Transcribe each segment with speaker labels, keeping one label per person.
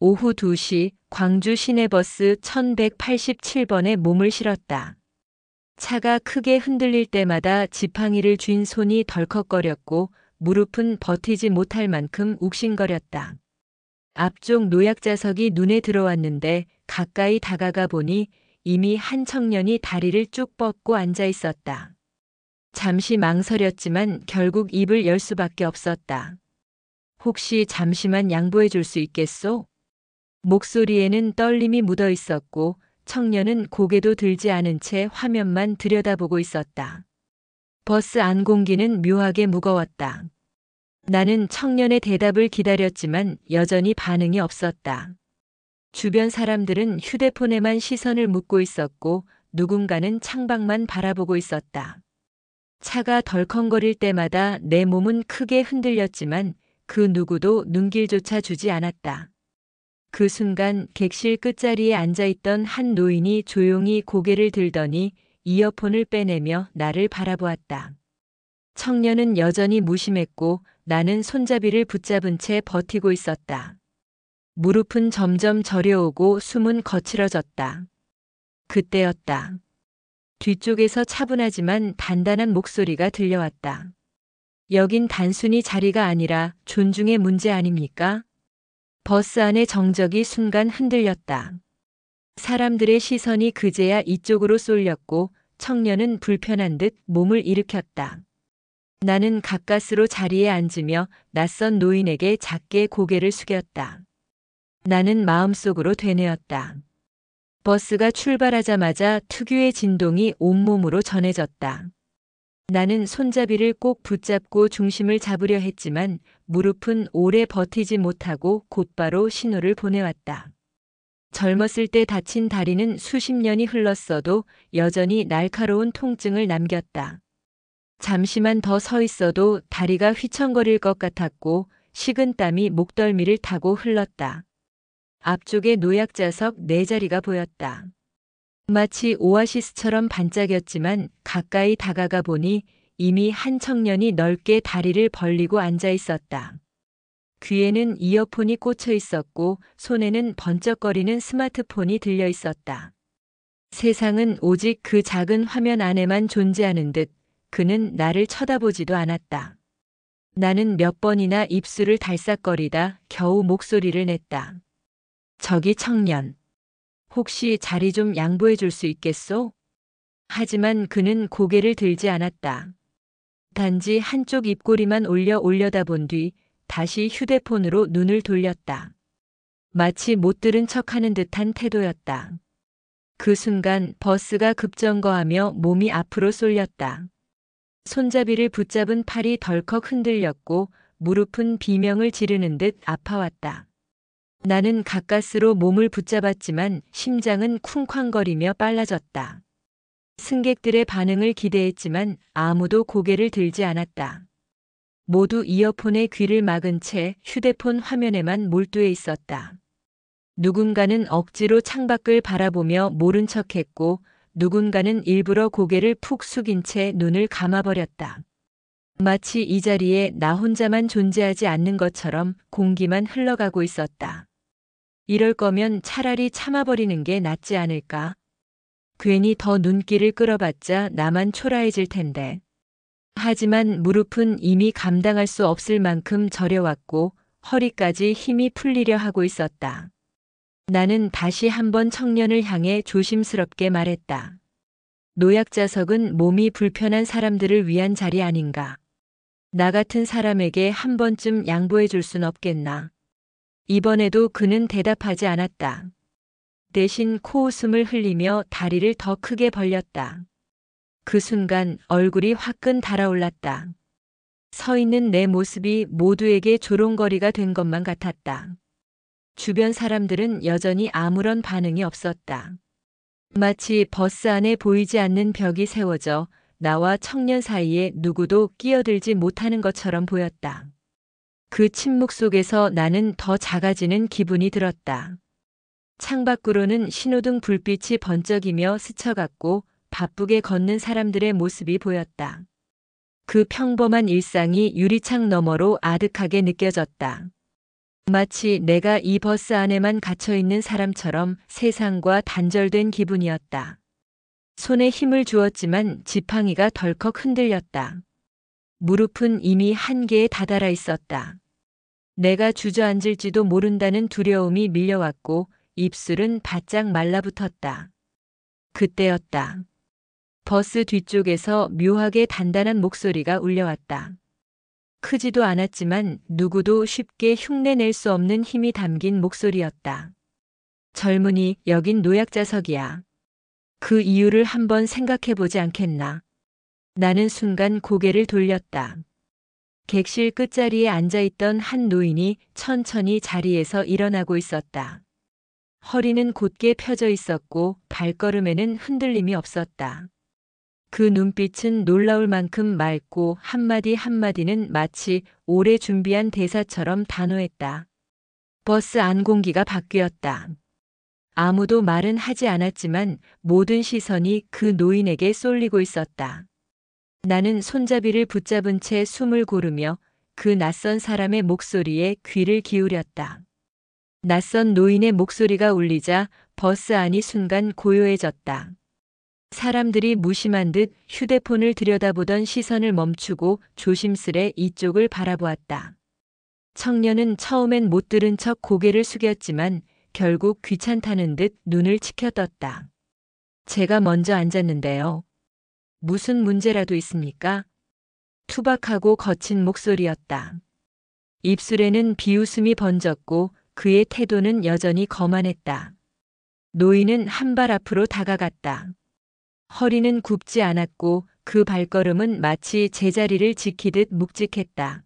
Speaker 1: 오후 2시 광주 시내버스 1187번에 몸을 실었다. 차가 크게 흔들릴 때마다 지팡이를 쥔 손이 덜컥거렸고 무릎은 버티지 못할 만큼 욱신거렸다. 앞쪽 노약자석이 눈에 들어왔는데 가까이 다가가 보니 이미 한 청년이 다리를 쭉 뻗고 앉아 있었다. 잠시 망설였지만 결국 입을 열 수밖에 없었다. 혹시 잠시만 양보해 줄 수 있겠소? 목소리에는 떨림이 묻어 있었고 청년은 고개도 들지 않은 채 화면만 들여다보고 있었다. 버스 안 공기는 묘하게 무거웠다. 나는 청년의 대답을 기다렸지만 여전히 반응이 없었다. 주변 사람들은 휴대폰에만 시선을 묻고 있었고 누군가는 창밖만 바라보고 있었다. 차가 덜컹거릴 때마다 내 몸은 크게 흔들렸지만 그 누구도 눈길조차 주지 않았다. 그 순간 객실 끝자리에 앉아있던 한 노인이 조용히 고개를 들더니 이어폰을 빼내며 나를 바라보았다. 청년은 여전히 무심했고 나는 손잡이를 붙잡은 채 버티고 있었다. 무릎은 점점 저려오고 숨은 거칠어졌다. 그때였다. 뒤쪽에서 차분하지만 단단한 목소리가 들려왔다. 여긴 단순히 자리가 아니라 존중의 문제 아닙니까? 버스 안의 정적이 순간 흔들렸다. 사람들의 시선이 그제야 이쪽으로 쏠렸고 청년은 불편한 듯 몸을 일으켰다. 나는 가까스로 자리에 앉으며 낯선 노인에게 작게 고개를 숙였다. 나는 마음속으로 되뇌었다. 버스가 출발하자마자 특유의 진동이 온몸으로 전해졌다. 나는 손잡이를 꼭 붙잡고 중심을 잡으려 했지만 무릎은 오래 버티지 못하고 곧바로 신호를 보내왔다. 젊었을 때 다친 다리는 수십 년이 흘렀어도 여전히 날카로운 통증을 남겼다. 잠시만 더 서 있어도 다리가 휘청거릴 것 같았고 식은땀이 목덜미를 타고 흘렀다. 앞쪽에 노약자석 4자리가 보였다. 마치 오아시스처럼 반짝였지만 가까이 다가가 보니 이미 한 청년이 넓게 다리를 벌리고 앉아 있었다. 귀에는 이어폰이 꽂혀 있었고 손에는 번쩍거리는 스마트폰이 들려 있었다. 세상은 오직 그 작은 화면 안에만 존재하는 듯 그는 나를 쳐다보지도 않았다. 나는 몇 번이나 입술을 달싹거리다 겨우 목소리를 냈다. 저기 청년. 혹시 자리 좀 양보해 줄 수 있겠소? 하지만 그는 고개를 들지 않았다. 단지 한쪽 입꼬리만 올려다본 뒤 다시 휴대폰으로 눈을 돌렸다. 마치 못 들은 척하는 듯한 태도였다. 그 순간 버스가 급정거하며 몸이 앞으로 쏠렸다. 손잡이를 붙잡은 팔이 덜컥 흔들렸고 무릎은 비명을 지르는 듯 아파왔다. 나는 가까스로 몸을 붙잡았지만 심장은 쿵쾅거리며 빨라졌다. 승객들의 반응을 기대했지만 아무도 고개를 들지 않았다. 모두 이어폰에 귀를 막은 채 휴대폰 화면에만 몰두해 있었다. 누군가는 억지로 창밖을 바라보며 모른 척했고 누군가는 일부러 고개를 푹 숙인 채 눈을 감아버렸다. 마치 이 자리에 나 혼자만 존재하지 않는 것처럼 공기만 흘러가고 있었다. 이럴 거면 차라리 참아버리는 게 낫지 않을까? 괜히 더 눈길을 끌어봤자 나만 초라해질 텐데. 하지만 무릎은 이미 감당할 수 없을 만큼 저려왔고 허리까지 힘이 풀리려 하고 있었다. 나는 다시 한번 청년을 향해 조심스럽게 말했다. 노약자석은 몸이 불편한 사람들을 위한 자리 아닌가. 나 같은 사람에게 한 번쯤 양보해 줄 순 없겠나. 이번에도 그는 대답하지 않았다. 대신 코웃음을 흘리며 다리를 더 크게 벌렸다. 그 순간 얼굴이 화끈 달아올랐다. 서 있는 내 모습이 모두에게 조롱거리가 된 것만 같았다. 주변 사람들은 여전히 아무런 반응이 없었다. 마치 버스 안에 보이지 않는 벽이 세워져 나와 청년 사이에 누구도 끼어들지 못하는 것처럼 보였다. 그 침묵 속에서 나는 더 작아지는 기분이 들었다. 창밖으로는 신호등 불빛이 번쩍이며 스쳐갔고 바쁘게 걷는 사람들의 모습이 보였다. 그 평범한 일상이 유리창 너머로 아득하게 느껴졌다. 마치 내가 이 버스 안에만 갇혀 있는 사람처럼 세상과 단절된 기분이었다. 손에 힘을 주었지만 지팡이가 덜컥 흔들렸다. 무릎은 이미 한계에 다다라 있었다. 내가 주저앉을지도 모른다는 두려움이 밀려왔고 입술은 바짝 말라붙었다. 그때였다. 버스 뒤쪽에서 묘하게 단단한 목소리가 울려왔다. 크지도 않았지만 누구도 쉽게 흉내낼 수 없는 힘이 담긴 목소리였다. 젊은이, 여긴 노약자석이야. 그 이유를 한번 생각해보지 않겠나? 나는 순간 고개를 돌렸다. 객실 끝자리에 앉아있던 한 노인이 천천히 자리에서 일어나고 있었다. 허리는 곧게 펴져 있었고 발걸음에는 흔들림이 없었다. 그 눈빛은 놀라울 만큼 맑고 한마디 한마디는 마치 오래 준비한 대사처럼 단호했다. 버스 안 공기가 바뀌었다. 아무도 말은 하지 않았지만 모든 시선이 그 노인에게 쏠리고 있었다. 나는 손잡이를 붙잡은 채 숨을 고르며 그 낯선 사람의 목소리에 귀를 기울였다. 낯선 노인의 목소리가 울리자 버스 안이 순간 고요해졌다. 사람들이 무심한 듯 휴대폰을 들여다보던 시선을 멈추고 조심스레 이쪽을 바라보았다. 청년은 처음엔 못 들은 척 고개를 숙였지만 결국 귀찮다는 듯 눈을 치켜떴다. 제가 먼저 앉았는데요. 무슨 문제라도 있습니까? 투박하고 거친 목소리였다. 입술에는 비웃음이 번졌고 그의 태도는 여전히 거만했다. 노인은 한 발 앞으로 다가갔다. 허리는 굽지 않았고 그 발걸음은 마치 제자리를 지키듯 묵직했다.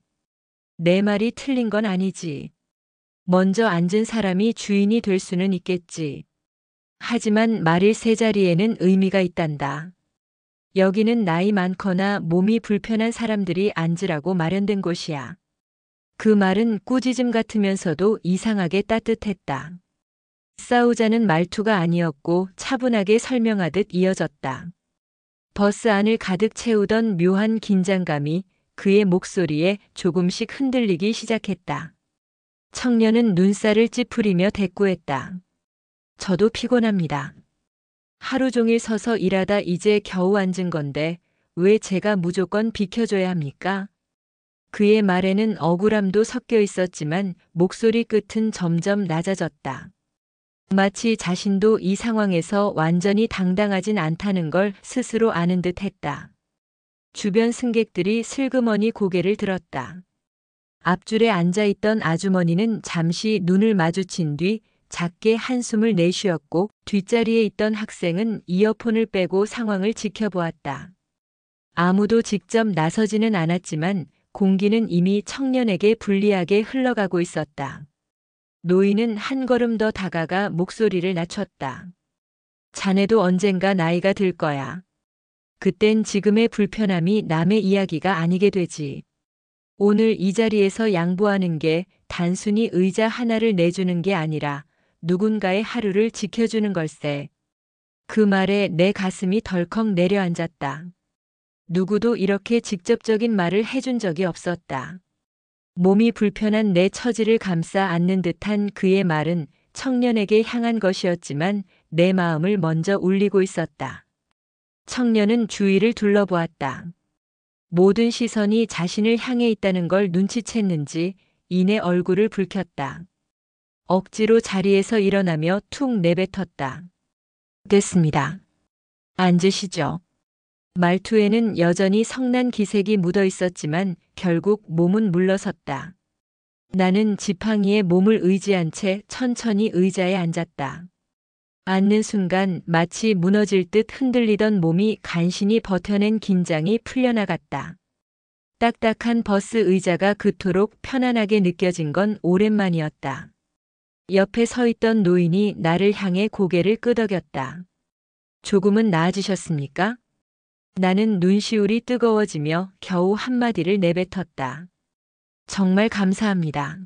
Speaker 1: 내 말이 틀린 건 아니지. 먼저 앉은 사람이 주인이 될 수는 있겠지. 하지만 말일 세 자리에는 의미가 있단다. 여기는 나이 많거나 몸이 불편한 사람들이 앉으라고 마련된 곳이야. 그 말은 꾸짖음 같으면서도 이상하게 따뜻했다. 싸우자는 말투가 아니었고 차분하게 설명하듯 이어졌다. 버스 안을 가득 채우던 묘한 긴장감이 그의 목소리에 조금씩 흔들리기 시작했다. 청년은 눈살을 찌푸리며 대꾸했다. 저도 피곤합니다. 하루 종일 서서 일하다 이제 겨우 앉은 건데 왜 제가 무조건 비켜줘야 합니까? 그의 말에는 억울함도 섞여 있었지만 목소리 끝은 점점 낮아졌다. 마치 자신도 이 상황에서 완전히 당당하진 않다는 걸 스스로 아는 듯 했다. 주변 승객들이 슬그머니 고개를 들었다. 앞줄에 앉아있던 아주머니는 잠시 눈을 마주친 뒤 작게 한숨을 내쉬었고 뒷자리에 있던 학생은 이어폰을 빼고 상황을 지켜보았다. 아무도 직접 나서지는 않았지만 공기는 이미 청년에게 불리하게 흘러가고 있었다. 노인은 한 걸음 더 다가가 목소리를 낮췄다. 자네도 언젠가 나이가 들 거야. 그땐 지금의 불편함이 남의 이야기가 아니게 되지. 오늘 이 자리에서 양보하는 게 단순히 의자 하나를 내주는 게 아니라 누군가의 하루를 지켜주는 걸세. 그 말에 내 가슴이 덜컥 내려앉았다. 누구도 이렇게 직접적인 말을 해준 적이 없었다. 몸이 불편한 내 처지를 감싸 안는 듯한 그의 말은 청년에게 향한 것이었지만 내 마음을 먼저 울리고 있었다. 청년은 주위를 둘러보았다. 모든 시선이 자신을 향해 있다는 걸 눈치챘는지 이내 얼굴을 붉혔다. 억지로 자리에서 일어나며 툭 내뱉었다. 됐습니다. 앉으시죠. 말투에는 여전히 성난 기색이 묻어 있었지만 결국 몸은 물러섰다. 나는 지팡이에 몸을 의지한 채 천천히 의자에 앉았다. 앉는 순간 마치 무너질 듯 흔들리던 몸이 간신히 버텨낸 긴장이 풀려나갔다. 딱딱한 버스 의자가 그토록 편안하게 느껴진 건 오랜만이었다. 옆에 서 있던 노인이 나를 향해 고개를 끄덕였다. 조금은 나아지셨습니까? 나는 눈시울이 뜨거워지며 겨우 한마디를 내뱉었다. 정말 감사합니다.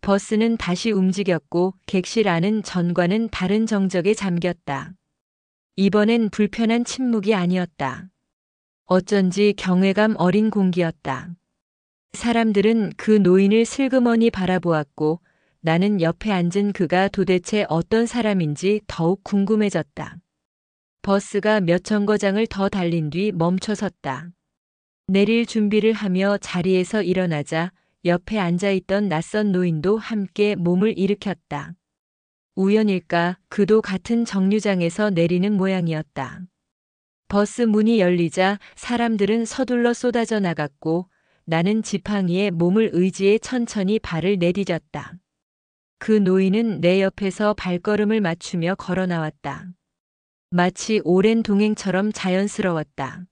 Speaker 1: 버스는 다시 움직였고 객실 안은 전과는 다른 정적에 잠겼다. 이번엔 불편한 침묵이 아니었다. 어쩐지 경외감 어린 공기였다. 사람들은 그 노인을 슬그머니 바라보았고 나는 옆에 앉은 그가 도대체 어떤 사람인지 더욱 궁금해졌다. 버스가 몇 정거장을 더 달린 뒤 멈춰섰다. 내릴 준비를 하며 자리에서 일어나자 옆에 앉아있던 낯선 노인도 함께 몸을 일으켰다. 우연일까 그도 같은 정류장에서 내리는 모양이었다. 버스 문이 열리자 사람들은 서둘러 쏟아져 나갔고 나는 지팡이에 몸을 의지해 천천히 발을 내디뎠다. 그 노인은 내 옆에서 발걸음을 맞추며 걸어 나왔다. 마치 오랜 동행처럼 자연스러웠다.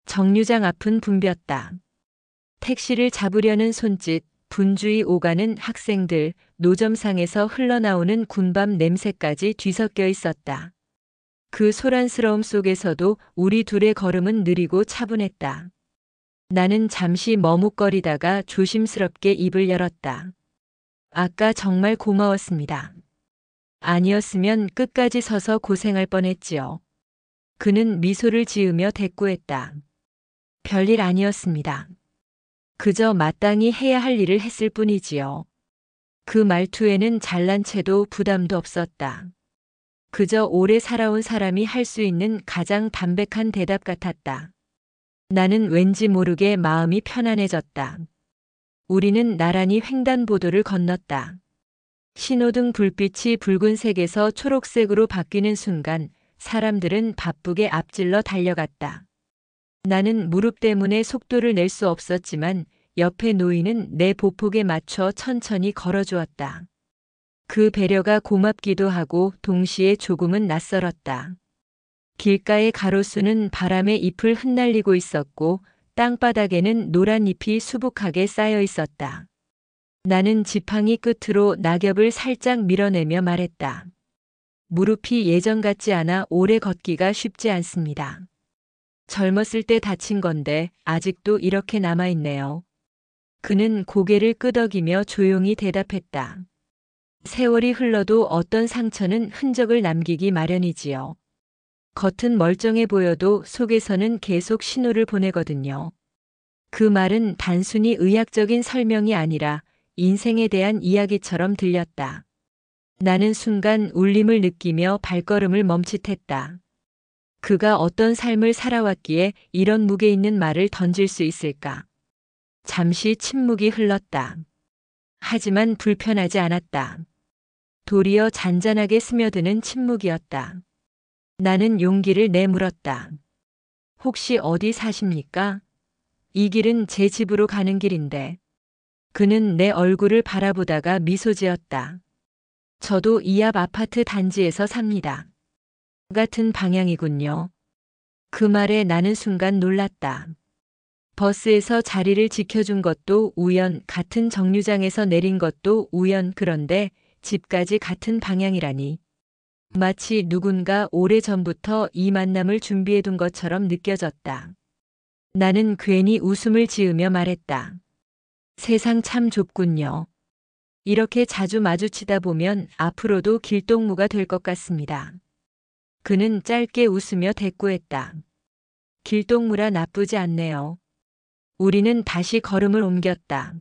Speaker 1: 정류장 앞은 붐볐다. 택시를 잡으려는 손짓, 분주히 오가는 학생들, 노점상에서 흘러나오는 군밤 냄새까지 뒤섞여 있었다. 그 소란스러움 속에서도 우리 둘의 걸음은 느리고 차분했다. 나는 잠시 머뭇거리다가 조심스럽게 입을 열었다. 아까 정말 고마웠습니다. 아니었으면 끝까지 서서 고생할 뻔했지요. 그는 미소를 지으며 대꾸했다. 별일 아니었습니다. 그저 마땅히 해야 할 일을 했을 뿐이지요. 그 말투에는 잘난 체도 부담도 없었다. 그저 오래 살아온 사람이 할 수 있는 가장 담백한 대답 같았다. 나는 왠지 모르게 마음이 편안해졌다. 우리는 나란히 횡단보도를 건넜다. 신호등 불빛이 붉은색에서 초록색으로 바뀌는 순간 사람들은 바쁘게 앞질러 달려갔다. 나는 무릎 때문에 속도를 낼 수 없었지만 옆에 노인은 내 보폭에 맞춰 천천히 걸어주었다. 그 배려가 고맙기도 하고 동시에 조금은 낯설었다. 길가의 가로수는 바람에 잎을 흩날리고 있었고 땅바닥에는 노란 잎이 수북하게 쌓여 있었다. 나는 지팡이 끝으로 낙엽을 살짝 밀어내며 말했다. 무릎이 예전 같지 않아 오래 걷기가 쉽지 않습니다. 젊었을 때 다친 건데 아직도 이렇게 남아있네요. 그는 고개를 끄덕이며 조용히 대답했다. 세월이 흘러도 어떤 상처는 흔적을 남기기 마련이지요. 겉은 멀쩡해 보여도 속에서는 계속 신호를 보내거든요. 그 말은 단순히 의학적인 설명이 아니라 인생에 대한 이야기처럼 들렸다. 나는 순간 울림을 느끼며 발걸음을 멈칫했다. 그가 어떤 삶을 살아왔기에 이런 무게 있는 말을 던질 수 있을까? 잠시 침묵이 흘렀다. 하지만 불편하지 않았다. 도리어 잔잔하게 스며드는 침묵이었다. 나는 용기를 내물었다. 혹시 어디 사십니까? 이 길은 제 집으로 가는 길인데. 그는 내 얼굴을 바라보다가 미소 지었다. 저도 이 앞 아파트 단지에서 삽니다. 같은 방향이군요. 그 말에 나는 순간 놀랐다. 버스에서 자리를 지켜준 것도 우연, 같은 정류장에서 내린 것도 우연, 그런데 집까지 같은 방향이라니. 마치 누군가 오래전부터 이 만남을 준비해둔 것처럼 느껴졌다. 나는 괜히 웃음을 지으며 말했다. 세상 참 좁군요. 이렇게 자주 마주치다 보면 앞으로도 길동무가 될 것 같습니다. 그는 짧게 웃으며 대꾸했다. 길동무라 나쁘지 않네요. 우리는 다시 걸음을 옮겼다.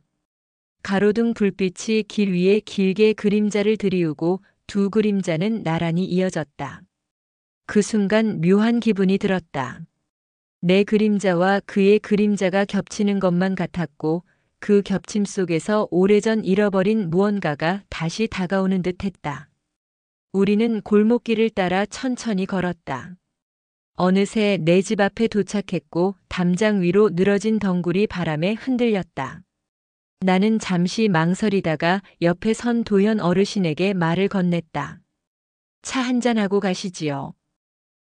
Speaker 1: 가로등 불빛이 길 위에 길게 그림자를 들이우고 두 그림자는 나란히 이어졌다. 그 순간 묘한 기분이 들었다. 내 그림자와 그의 그림자가 겹치는 것만 같았고 그 겹침 속에서 오래전 잃어버린 무언가가 다시 다가오는 듯했다. 우리는 골목길을 따라 천천히 걸었다. 어느새 내 집 앞에 도착했고 담장 위로 늘어진 덩굴이 바람에 흔들렸다. 나는 잠시 망설이다가 옆에 선 도현 어르신에게 말을 건넸다. 차 한잔하고 가시지요.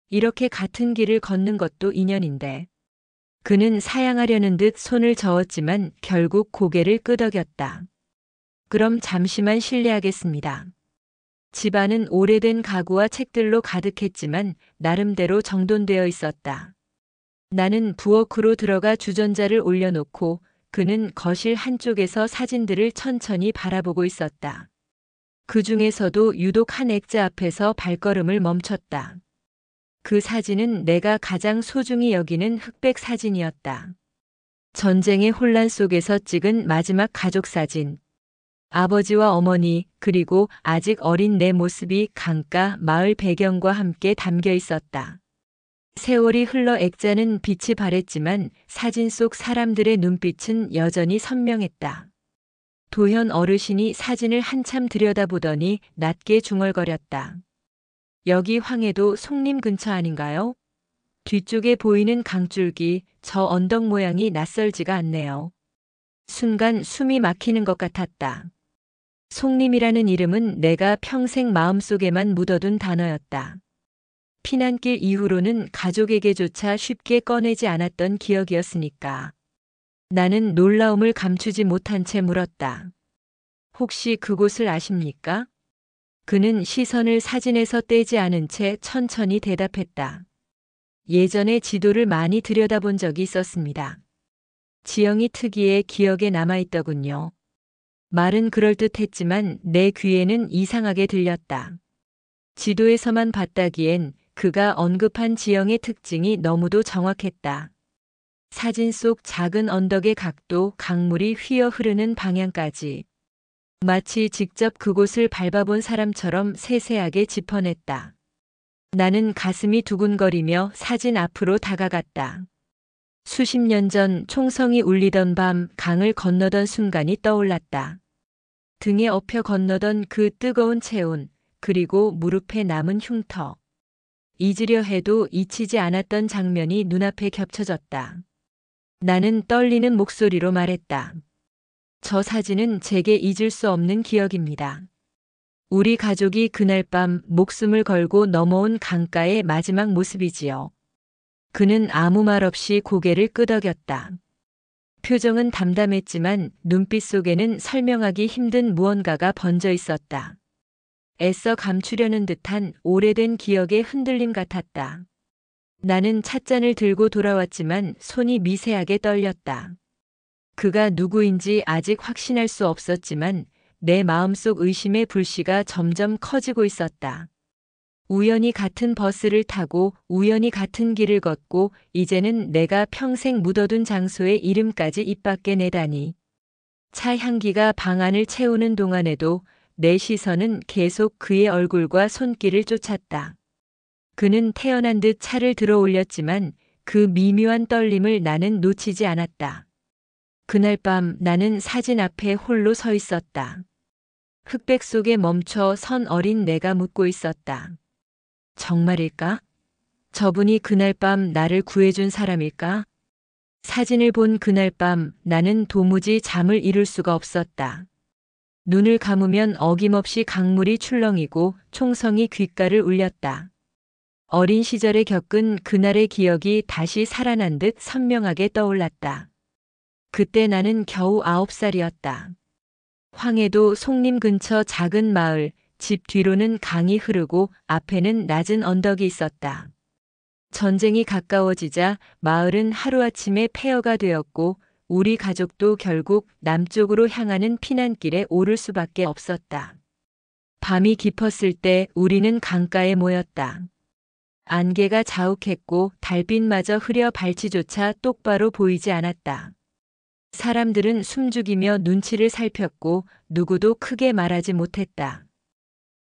Speaker 1: 이렇게 같은 길을 걷는 것도 인연인데. 그는 사양하려는 듯 손을 저었지만 결국 고개를 끄덕였다. 그럼 잠시만 실례하겠습니다. 집안은 오래된 가구와 책들로 가득했지만 나름대로 정돈되어 있었다. 나는 부엌으로 들어가 주전자를 올려놓고 그는 거실 한쪽에서 사진들을 천천히 바라보고 있었다. 그 중에서도 유독 한 액자 앞에서 발걸음을 멈췄다. 그 사진은 내가 가장 소중히 여기는 흑백 사진이었다. 전쟁의 혼란 속에서 찍은 마지막 가족 사진. 아버지와 어머니, 그리고 아직 어린 내 모습이 강가 마을 배경과 함께 담겨 있었다. 세월이 흘러 액자는 빛이 바랬지만 사진 속 사람들의 눈빛은 여전히 선명했다. 도현 어르신이 사진을 한참 들여다보더니 낮게 중얼거렸다. 여기 황해도 송림 근처 아닌가요? 뒤쪽에 보이는 강줄기, 저 언덕 모양이 낯설지가 않네요. 순간 숨이 막히는 것 같았다. 송림이라는 이름은 내가 평생 마음속에만 묻어둔 단어였다. 피난길 이후로는 가족에게조차 쉽게 꺼내지 않았던 기억이었으니까. 나는 놀라움을 감추지 못한 채 물었다. 혹시 그곳을 아십니까? 그는 시선을 사진에서 떼지 않은 채 천천히 대답했다. 예전에 지도를 많이 들여다본 적이 있었습니다. 지형이 특이해 기억에 남아있더군요. 말은 그럴듯했지만 내 귀에는 이상하게 들렸다. 지도에서만 봤다기엔 그가 언급한 지형의 특징이 너무도 정확했다. 사진 속 작은 언덕의 각도, 강물이 휘어 흐르는 방향까지. 마치 직접 그곳을 밟아본 사람처럼 세세하게 짚어냈다. 나는 가슴이 두근거리며 사진 앞으로 다가갔다. 수십 년 전 총성이 울리던 밤 강을 건너던 순간이 떠올랐다. 등에 엎여 건너던 그 뜨거운 체온, 그리고 무릎에 남은 흉터. 잊으려 해도 잊히지 않았던 장면이 눈앞에 겹쳐졌다. 나는 떨리는 목소리로 말했다. 저 사진은 제게 잊을 수 없는 기억입니다. 우리 가족이 그날 밤 목숨을 걸고 넘어온 강가의 마지막 모습이지요. 그는 아무 말 없이 고개를 끄덕였다. 표정은 담담했지만 눈빛 속에는 설명하기 힘든 무언가가 번져 있었다. 애써 감추려는 듯한 오래된 기억의 흔들림 같았다. 나는 찻잔을 들고 돌아왔지만 손이 미세하게 떨렸다. 그가 누구인지 아직 확신할 수 없었지만 내 마음속 의심의 불씨가 점점 커지고 있었다. 우연히 같은 버스를 타고 우연히 같은 길을 걷고 이제는 내가 평생 묻어둔 장소의 이름까지 입 밖에 내다니. 차 향기가 방 안을 채우는 동안에도 내 시선은 계속 그의 얼굴과 손길을 쫓았다. 그는 태연한 듯 차를 들어 올렸지만 그 미묘한 떨림을 나는 놓치지 않았다. 그날 밤 나는 사진 앞에 홀로 서 있었다. 흑백 속에 멈춰 선 어린 내가 묻고 있었다. 정말일까? 저분이 그날 밤 나를 구해준 사람일까? 사진을 본 그날 밤 나는 도무지 잠을 이룰 수가 없었다. 눈을 감으면 어김없이 강물이 출렁이고 총성이 귓가를 울렸다. 어린 시절에 겪은 그날의 기억이 다시 살아난 듯 선명하게 떠올랐다. 그때 나는 겨우 9살이었다. 황해도 송림 근처 작은 마을, 집 뒤로는 강이 흐르고 앞에는 낮은 언덕이 있었다. 전쟁이 가까워지자 마을은 하루아침에 폐허가 되었고 우리 가족도 결국 남쪽으로 향하는 피난길에 오를 수밖에 없었다. 밤이 깊었을 때 우리는 강가에 모였다. 안개가 자욱했고 달빛마저 흐려 발치조차 똑바로 보이지 않았다. 사람들은 숨죽이며 눈치를 살폈고 누구도 크게 말하지 못했다.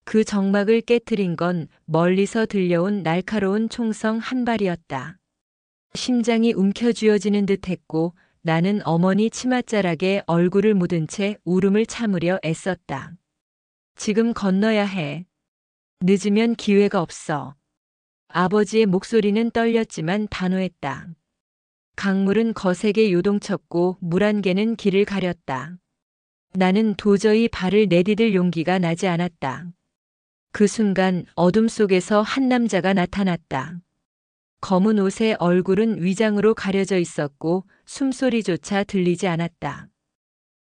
Speaker 1: 그 정막을 깨트린 건 멀리서 들려온 날카로운 총성 한 발이었다. 심장이 움켜쥐어지는 듯했고 나는 어머니 치맛자락에 얼굴을 묻은 채 울음을 참으려 애썼다. 지금 건너야 해. 늦으면 기회가 없어. 아버지의 목소리는 떨렸지만 단호했다. 강물은 거세게 요동쳤고 물 한 개는 길을 가렸다. 나는 도저히 발을 내디딜 용기가 나지 않았다. 그 순간 어둠 속에서 한 남자가 나타났다. 검은 옷에 얼굴은 위장으로 가려져 있었고 숨소리조차 들리지 않았다.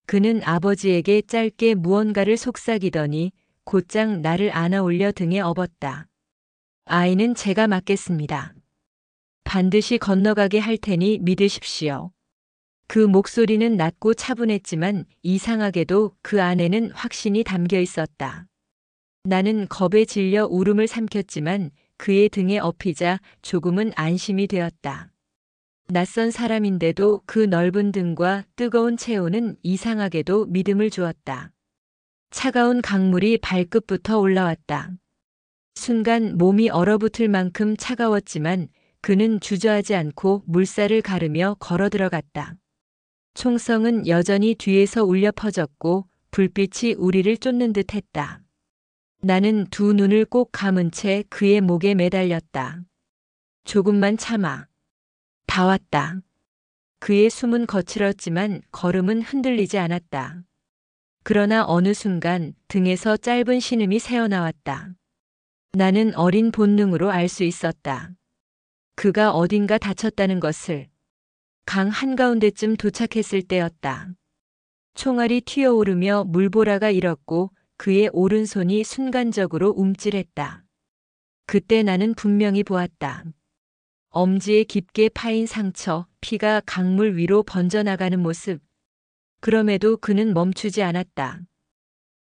Speaker 1: 그는 아버지에게 짧게 무언가를 속삭이더니 곧장 나를 안아올려 등에 업었다. 아이는 제가 맡겠습니다. 반드시 건너가게 할 테니 믿으십시오. 그 목소리는 낮고 차분했지만 이상하게도 그 안에는 확신이 담겨 있었다. 나는 겁에 질려 울음을 삼켰지만 그의 등에 업히자 조금은 안심이 되었다. 낯선 사람인데도 그 넓은 등과 뜨거운 체온은 이상하게도 믿음을 주었다. 차가운 강물이 발끝부터 올라왔다. 순간 몸이 얼어붙을 만큼 차가웠지만 그는 주저하지 않고 물살을 가르며 걸어 들어갔다. 총성은 여전히 뒤에서 울려 퍼졌고 불빛이 우리를 쫓는 듯 했다. 나는 두 눈을 꼭 감은 채 그의 목에 매달렸다. 조금만 참아. 다 왔다. 그의 숨은 거칠었지만 걸음은 흔들리지 않았다. 그러나 어느 순간 등에서 짧은 신음이 새어나왔다. 나는 어린 본능으로 알 수 있었다. 그가 어딘가 다쳤다는 것을. 강 한가운데쯤 도착했을 때였다. 총알이 튀어오르며 물보라가 일었고 그의 오른손이 순간적으로 움찔했다. 그때 나는 분명히 보았다. 엄지에 깊게 파인 상처, 피가 강물 위로 번져나가는 모습. 그럼에도 그는 멈추지 않았다.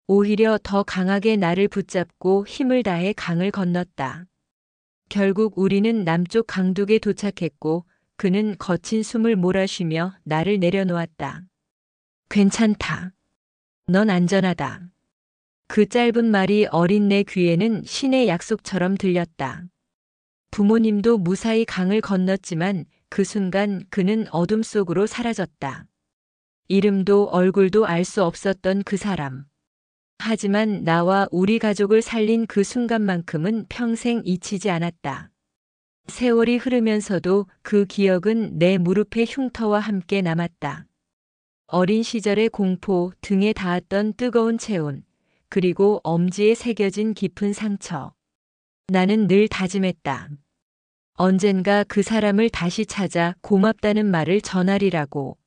Speaker 1: 오히려 더 강하게 나를 붙잡고 힘을 다해 강을 건넜다. 결국 우리는 남쪽 강둑에 도착했고 그는 거친 숨을 몰아쉬며 나를 내려놓았다. 괜찮다. 넌 안전하다. 그 짧은 말이 어린 내 귀에는 신의 약속처럼 들렸다. 부모님도 무사히 강을 건넜지만 그 순간 그는 어둠 속으로 사라졌다. 이름도 얼굴도 알 수 없었던 그 사람. 하지만 나와 우리 가족을 살린 그 순간만큼은 평생 잊히지 않았다. 세월이 흐르면서도 그 기억은 내 무릎의 흉터와 함께 남았다. 어린 시절의 공포, 등에 닿았던 뜨거운 체온, 그리고 엄지에 새겨진 깊은 상처. 나는 늘 다짐했다. 언젠가 그 사람을 다시 찾아 고맙다는 말을 전하리라고.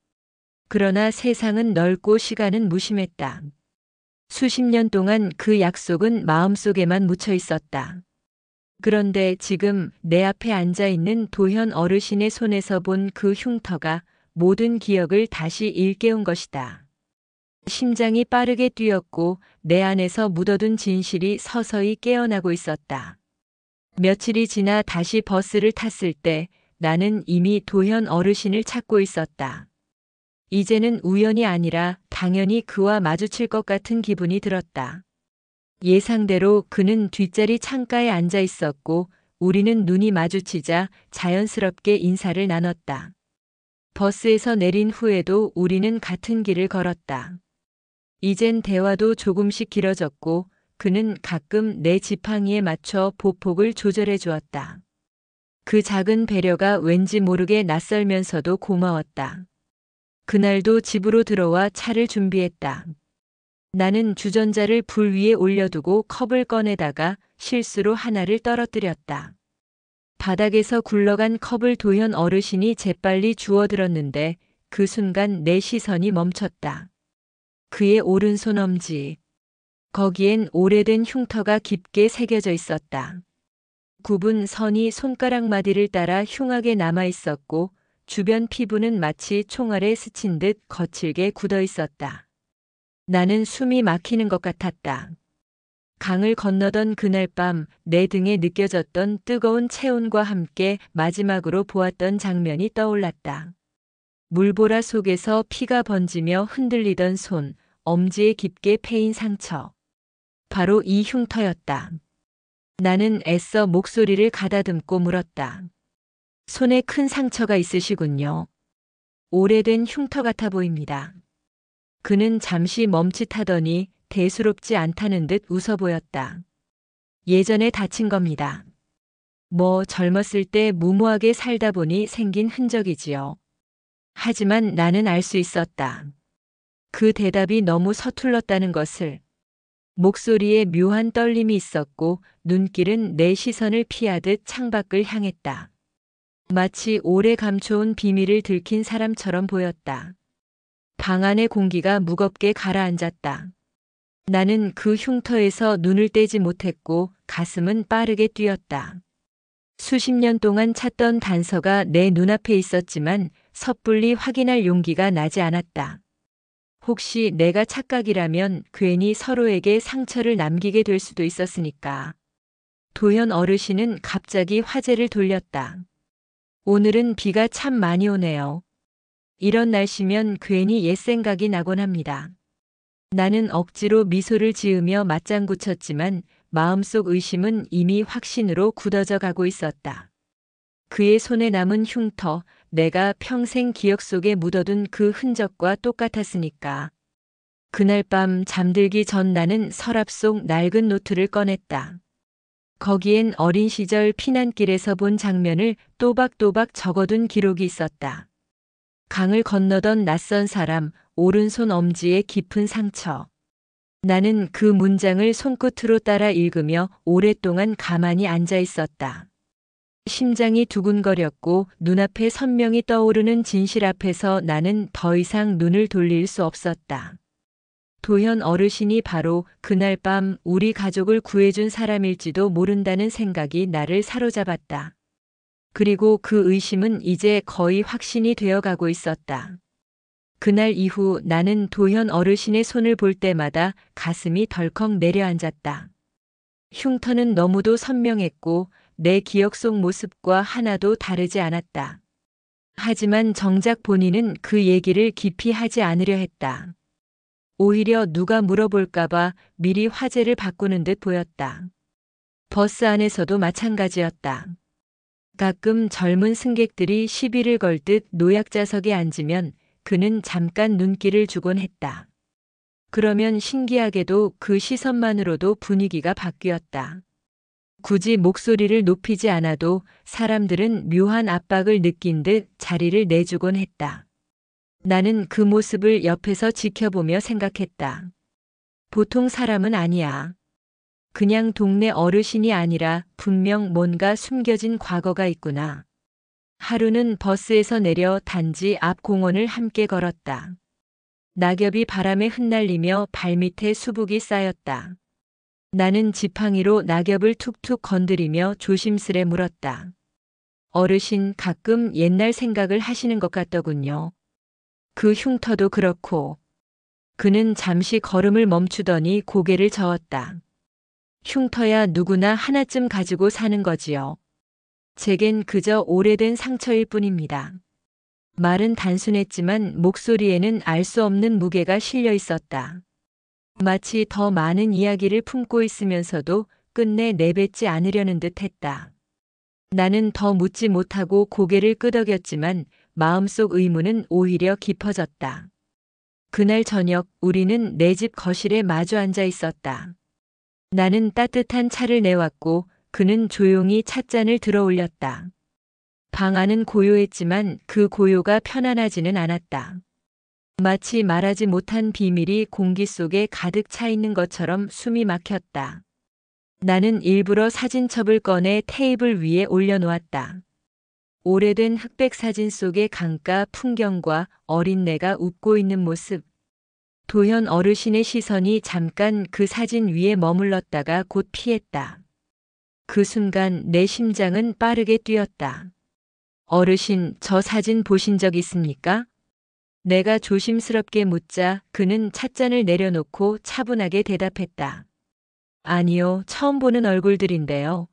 Speaker 1: 그러나 세상은 넓고 시간은 무심했다. 수십 년 동안 그 약속은 마음속에만 묻혀 있었다. 그런데 지금 내 앞에 앉아 있는 도현 어르신의 손에서 본 그 흉터가 모든 기억을 다시 일깨운 것이다. 심장이 빠르게 뛰었고 내 안에서 묻어둔 진실이 서서히 깨어나고 있었다. 며칠이 지나 다시 버스를 탔을 때 나는 이미 도현 어르신을 찾고 있었다. 이제는 우연이 아니라 당연히 그와 마주칠 것 같은 기분이 들었다. 예상대로 그는 뒷자리 창가에 앉아 있었고 우리는 눈이 마주치자 자연스럽게 인사를 나눴다. 버스에서 내린 후에도 우리는 같은 길을 걸었다. 이젠 대화도 조금씩 길어졌고 그는 가끔 내 지팡이에 맞춰 보폭을 조절해 주었다. 그 작은 배려가 왠지 모르게 낯설면서도 고마웠다. 그날도 집으로 들어와 차를 준비했다. 나는 주전자를 불 위에 올려두고 컵을 꺼내다가 실수로 하나를 떨어뜨렸다. 바닥에서 굴러간 컵을 도현 어르신이 재빨리 주워들었는데 그 순간 내 시선이 멈췄다. 그의 오른손 엄지. 거기엔 오래된 흉터가 깊게 새겨져 있었다. 굽은 선이 손가락 마디를 따라 흉하게 남아 있었고 주변 피부는 마치 총알에 스친 듯 거칠게 굳어 있었다. 나는 숨이 막히는 것 같았다. 강을 건너던 그날 밤 내 등에 느껴졌던 뜨거운 체온과 함께 마지막으로 보았던 장면이 떠올랐다. 물보라 속에서 피가 번지며 흔들리던 손, 엄지에 깊게 패인 상처. 바로 이 흉터였다. 나는 애써 목소리를 가다듬고 물었다. 손에 큰 상처가 있으시군요. 오래된 흉터 같아 보입니다. 그는 잠시 멈칫하더니 대수롭지 않다는 듯 웃어 보였다. 예전에 다친 겁니다. 뭐 젊었을 때 무모하게 살다 보니 생긴 흔적이지요. 하지만 나는 알 수 있었다. 그 대답이 너무 서툴렀다는 것을. 목소리에 묘한 떨림이 있었고 눈길은 내 시선을 피하듯 창밖을 향했다. 마치 오래 감춰온 비밀을 들킨 사람처럼 보였다. 방 안의 공기가 무겁게 가라앉았다. 나는 그 흉터에서 눈을 떼지 못했고 가슴은 빠르게 뛰었다. 수십 년 동안 찾던 단서가 내 눈앞에 있었지만 섣불리 확인할 용기가 나지 않았다. 혹시 내가 착각이라면 괜히 서로에게 상처를 남기게 될 수도 있었으니까. 도현 어르신은 갑자기 화제를 돌렸다. 오늘은 비가 참 많이 오네요. 이런 날씨면 괜히 옛 생각이 나곤 합니다. 나는 억지로 미소를 지으며 맞장구 쳤지만 마음속 의심은 이미 확신으로 굳어져 가고 있었다. 그의 손에 남은 흉터, 내가 평생 기억 속에 묻어둔 그 흔적과 똑같았으니까. 그날 밤 잠들기 전 나는 서랍 속 낡은 노트를 꺼냈다. 거기엔 어린 시절 피난길에서 본 장면을 또박또박 적어둔 기록이 있었다. 강을 건너던 낯선 사람, 오른손 엄지의 깊은 상처. 나는 그 문장을 손끝으로 따라 읽으며 오랫동안 가만히 앉아 있었다. 심장이 두근거렸고 눈앞에 선명히 떠오르는 진실 앞에서 나는 더 이상 눈을 돌릴 수 없었다. 도현 어르신이 바로 그날 밤 우리 가족을 구해준 사람일지도 모른다는 생각이 나를 사로잡았다. 그리고 그 의심은 이제 거의 확신이 되어가고 있었다. 그날 이후 나는 도현 어르신의 손을 볼 때마다 가슴이 덜컥 내려앉았다. 흉터는 너무도 선명했고 내 기억 속 모습과 하나도 다르지 않았다. 하지만 정작 본인은 그 얘기를 깊이 하지 않으려 했다. 오히려 누가 물어볼까봐 미리 화제를 바꾸는 듯 보였다. 버스 안에서도 마찬가지였다. 가끔 젊은 승객들이 시비를 걸 듯 노약자석에 앉으면 그는 잠깐 눈길을 주곤 했다. 그러면 신기하게도 그 시선만으로도 분위기가 바뀌었다. 굳이 목소리를 높이지 않아도 사람들은 묘한 압박을 느낀 듯 자리를 내주곤 했다. 나는 그 모습을 옆에서 지켜보며 생각했다. 보통 사람은 아니야. 그냥 동네 어르신이 아니라 분명 뭔가 숨겨진 과거가 있구나. 하루는 버스에서 내려 단지 앞 공원을 함께 걸었다. 낙엽이 바람에 흩날리며 발밑에 수북이 쌓였다. 나는 지팡이로 낙엽을 툭툭 건드리며 조심스레 물었다. 어르신 가끔 옛날 생각을 하시는 것 같더군요. 그 흉터도 그렇고. 그는 잠시 걸음을 멈추더니 고개를 저었다. 흉터야 누구나 하나쯤 가지고 사는 거지요. 제겐 그저 오래된 상처일 뿐입니다. 말은 단순했지만 목소리에는 알 수 없는 무게가 실려 있었다. 마치 더 많은 이야기를 품고 있으면서도 끝내 내뱉지 않으려는 듯 했다. 나는 더 묻지 못하고 고개를 끄덕였지만 마음속 의문은 오히려 깊어졌다. 그날 저녁 우리는 내 집 거실에 마주 앉아 있었다. 나는 따뜻한 차를 내왔고 그는 조용히 찻잔을 들어 올렸다. 방 안은 고요했지만 그 고요가 편안하지는 않았다. 마치 말하지 못한 비밀이 공기 속에 가득 차 있는 것처럼 숨이 막혔다. 나는 일부러 사진첩을 꺼내 테이블 위에 올려놓았다. 오래된 흑백 사진 속의 강가 풍경과 어린 내가 웃고 있는 모습. 도현 어르신의 시선이 잠깐 그 사진 위에 머물렀다가 곧 피했다. 그 순간 내 심장은 빠르게 뛰었다. 어르신, 저 사진 보신 적 있습니까? 내가 조심스럽게 묻자 그는 찻잔을 내려놓고 차분하게 대답했다. 아니요, 처음 보는 얼굴들인데요.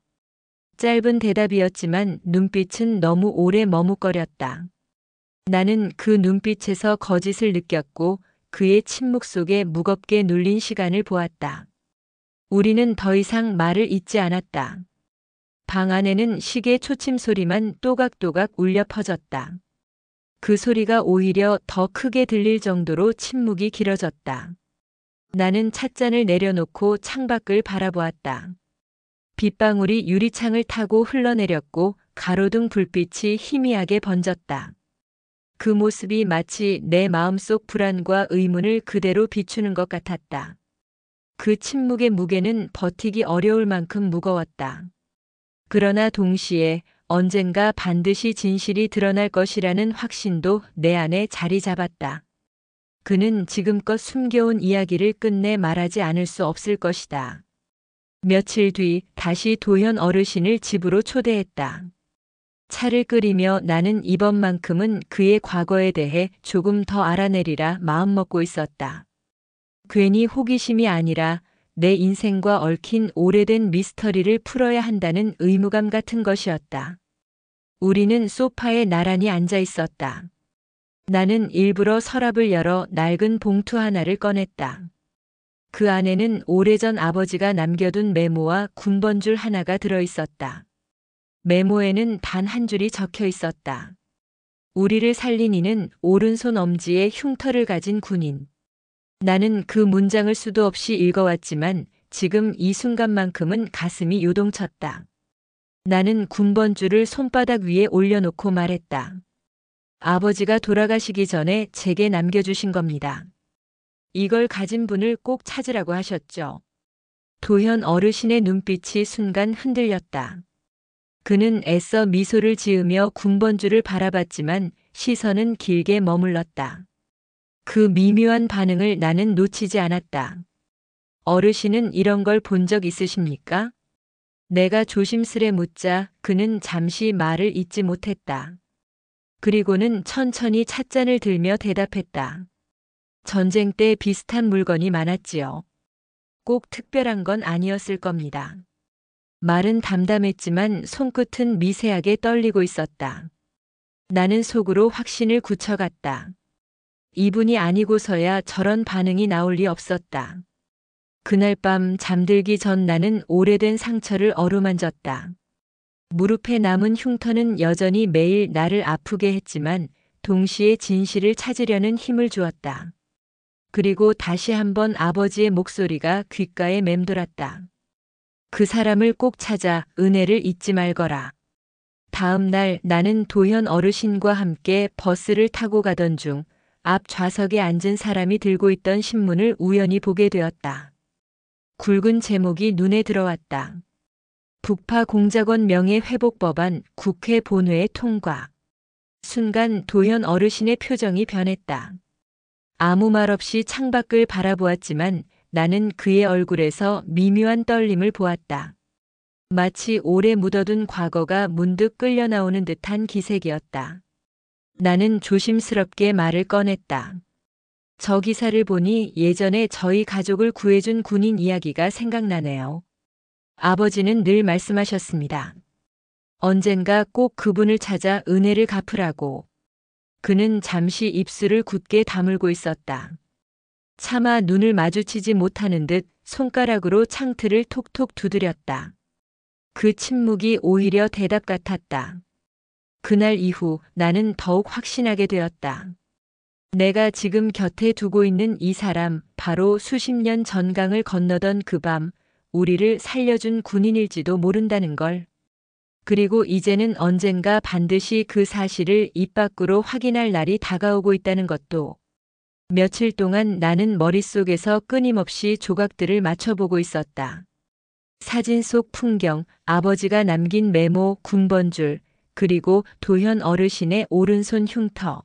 Speaker 1: 짧은 대답이었지만 눈빛은 너무 오래 머뭇거렸다. 나는 그 눈빛에서 거짓을 느꼈고 그의 침묵 속에 무겁게 눌린 시간을 보았다. 우리는 더 이상 말을 잇지 않았다. 방 안에는 시계 초침 소리만 또각또각 울려 퍼졌다. 그 소리가 오히려 더 크게 들릴 정도로 침묵이 길어졌다. 나는 찻잔을 내려놓고 창밖을 바라보았다. 빗방울이 유리창을 타고 흘러내렸고 가로등 불빛이 희미하게 번졌다. 그 모습이 마치 내 마음속 불안과 의문을 그대로 비추는 것 같았다. 그 침묵의 무게는 버티기 어려울 만큼 무거웠다. 그러나 동시에 언젠가 반드시 진실이 드러날 것이라는 확신도 내 안에 자리 잡았다. 그는 지금껏 숨겨온 이야기를 끝내 말하지 않을 수 없을 것이다. 며칠 뒤 다시 도현 어르신을 집으로 초대했다. 차를 끓이며 나는 이번만큼은 그의 과거에 대해 조금 더 알아내리라 마음먹고 있었다. 괜히 호기심이 아니라 내 인생과 얽힌 오래된 미스터리를 풀어야 한다는 의무감 같은 것이었다. 우리는 소파에 나란히 앉아 있었다. 나는 일부러 서랍을 열어 낡은 봉투 하나를 꺼냈다. 그 안에는 오래전 아버지가 남겨둔 메모와 군번줄 하나가 들어 있었다. 메모에는 단 한 줄이 적혀 있었다. 우리를 살린 이는 오른손 엄지에 흉터를 가진 군인. 나는 그 문장을 수도 없이 읽어왔지만 지금 이 순간만큼은 가슴이 요동쳤다. 나는 군번줄을 손바닥 위에 올려놓고 말했다. 아버지가 돌아가시기 전에 제게 남겨주신 겁니다. 이걸 가진 분을 꼭 찾으라고 하셨죠. 도현 어르신의 눈빛이 순간 흔들렸다. 그는 애써 미소를 지으며 군번줄을 바라봤지만 시선은 길게 머물렀다. 그 미묘한 반응을 나는 놓치지 않았다. 어르신은 이런 걸 본 적 있으십니까? 내가 조심스레 묻자 그는 잠시 말을 잇지 못했다. 그리고는 천천히 찻잔을 들며 대답했다. 전쟁 때 비슷한 물건이 많았지요. 꼭 특별한 건 아니었을 겁니다. 말은 담담했지만 손끝은 미세하게 떨리고 있었다. 나는 속으로 확신을 굳혀갔다. 이분이 아니고서야 저런 반응이 나올 리 없었다. 그날 밤 잠들기 전 나는 오래된 상처를 어루만졌다. 무릎에 남은 흉터는 여전히 매일 나를 아프게 했지만 동시에 진실을 찾으려는 힘을 주었다. 그리고 다시 한번 아버지의 목소리가 귓가에 맴돌았다. 그 사람을 꼭 찾아 은혜를 잊지 말거라. 다음 날 나는 도현 어르신과 함께 버스를 타고 가던 중 앞 좌석에 앉은 사람이 들고 있던 신문을 우연히 보게 되었다. 굵은 제목이 눈에 들어왔다. 북파 공작원 명예회복법안 국회 본회의 통과. 순간 도현 어르신의 표정이 변했다. 아무 말 없이 창밖을 바라보았지만 나는 그의 얼굴에서 미묘한 떨림을 보았다. 마치 오래 묻어둔 과거가 문득 끌려 나오는 듯한 기색이었다. 나는 조심스럽게 말을 꺼냈다. 저 기사를 보니 예전에 저희 가족을 구해준 군인 이야기가 생각나네요. 아버지는 늘 말씀하셨습니다. 언젠가 꼭 그분을 찾아 은혜를 갚으라고. 그는 잠시 입술을 굳게 다물고 있었다. 차마 눈을 마주치지 못하는 듯 손가락으로 창틀을 톡톡 두드렸다. 그 침묵이 오히려 대답 같았다. 그날 이후 나는 더욱 확신하게 되었다. 내가 지금 곁에 두고 있는 이 사람, 바로 수십 년 전강을 건너던 그 밤, 우리를 살려준 군인일지도 모른다는 걸. 그리고 이제는 언젠가 반드시 그 사실을 입 밖으로 확인할 날이 다가오고 있다는 것도. 며칠 동안 나는 머릿속에서 끊임없이 조각들을 맞춰보고 있었다. 사진 속 풍경, 아버지가 남긴 메모, 군번줄, 그리고 도현 어르신의 오른손 흉터.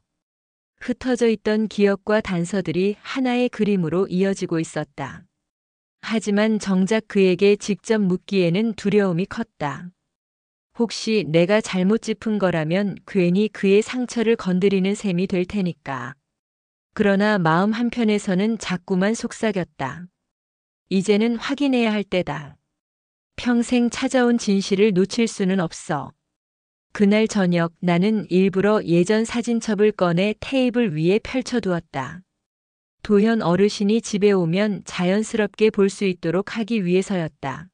Speaker 1: 흩어져 있던 기억과 단서들이 하나의 그림으로 이어지고 있었다. 하지만 정작 그에게 직접 묻기에는 두려움이 컸다. 혹시 내가 잘못 짚은 거라면 괜히 그의 상처를 건드리는 셈이 될 테니까. 그러나 마음 한편에서는 자꾸만 속삭였다. 이제는 확인해야 할 때다. 평생 찾아온 진실을 놓칠 수는 없어. 그날 저녁 나는 일부러 예전 사진첩을 꺼내 테이블 위에 펼쳐두었다. 도현 어르신이 집에 오면 자연스럽게 볼 수 있도록 하기 위해서였다.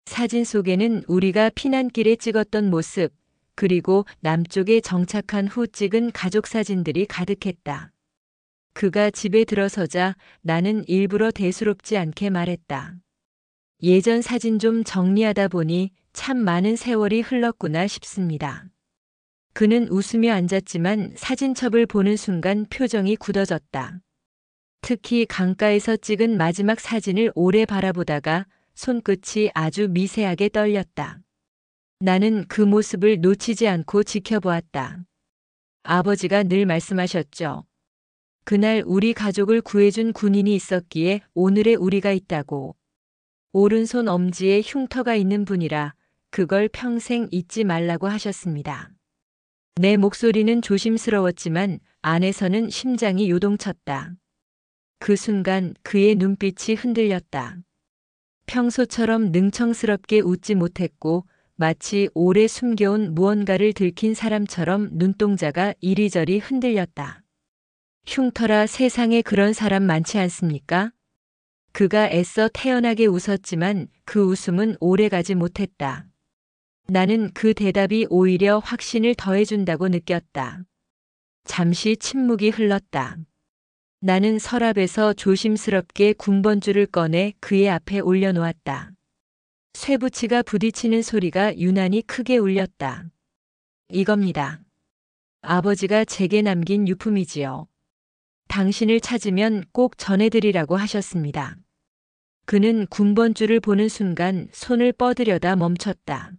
Speaker 1: 사진 속에는 우리가 피난길에 찍었던 모습, 그리고 남쪽에 정착한 후 찍은 가족 사진들이 가득했다. 그가 집에 들어서자 나는 일부러 대수롭지 않게 말했다. 예전 사진 좀 정리하다 보니 참 많은 세월이 흘렀구나 싶습니다. 그는 웃으며 앉았지만 사진첩을 보는 순간 표정이 굳어졌다. 특히 강가에서 찍은 마지막 사진을 오래 바라보다가 손끝이 아주 미세하게 떨렸다. 나는 그 모습을 놓치지 않고 지켜보았다. 아버지가 늘 말씀하셨죠. 그날 우리 가족을 구해준 군인이 있었기에 오늘의 우리가 있다고. 오른손 엄지에 흉터가 있는 분이라 그걸 평생 잊지 말라고 하셨습니다. 내 목소리는 조심스러웠지만 안에서는 심장이 요동쳤다. 그 순간 그의 눈빛이 흔들렸다. 평소처럼 능청스럽게 웃지 못했고 마치 오래 숨겨온 무언가를 들킨 사람처럼 눈동자가 이리저리 흔들렸다. 흉터라 세상에 그런 사람 많지 않습니까? 그가 애써 태연하게 웃었지만 그 웃음은 오래가지 못했다. 나는 그 대답이 오히려 확신을 더해준다고 느꼈다. 잠시 침묵이 흘렀다. 나는 서랍에서 조심스럽게 군번줄을 꺼내 그의 앞에 올려놓았다. 쇠붙이가 부딪히는 소리가 유난히 크게 울렸다. 이겁니다. 아버지가 제게 남긴 유품이지요. 당신을 찾으면 꼭 전해드리라고 하셨습니다. 그는 군번줄을 보는 순간 손을 뻗으려다 멈췄다.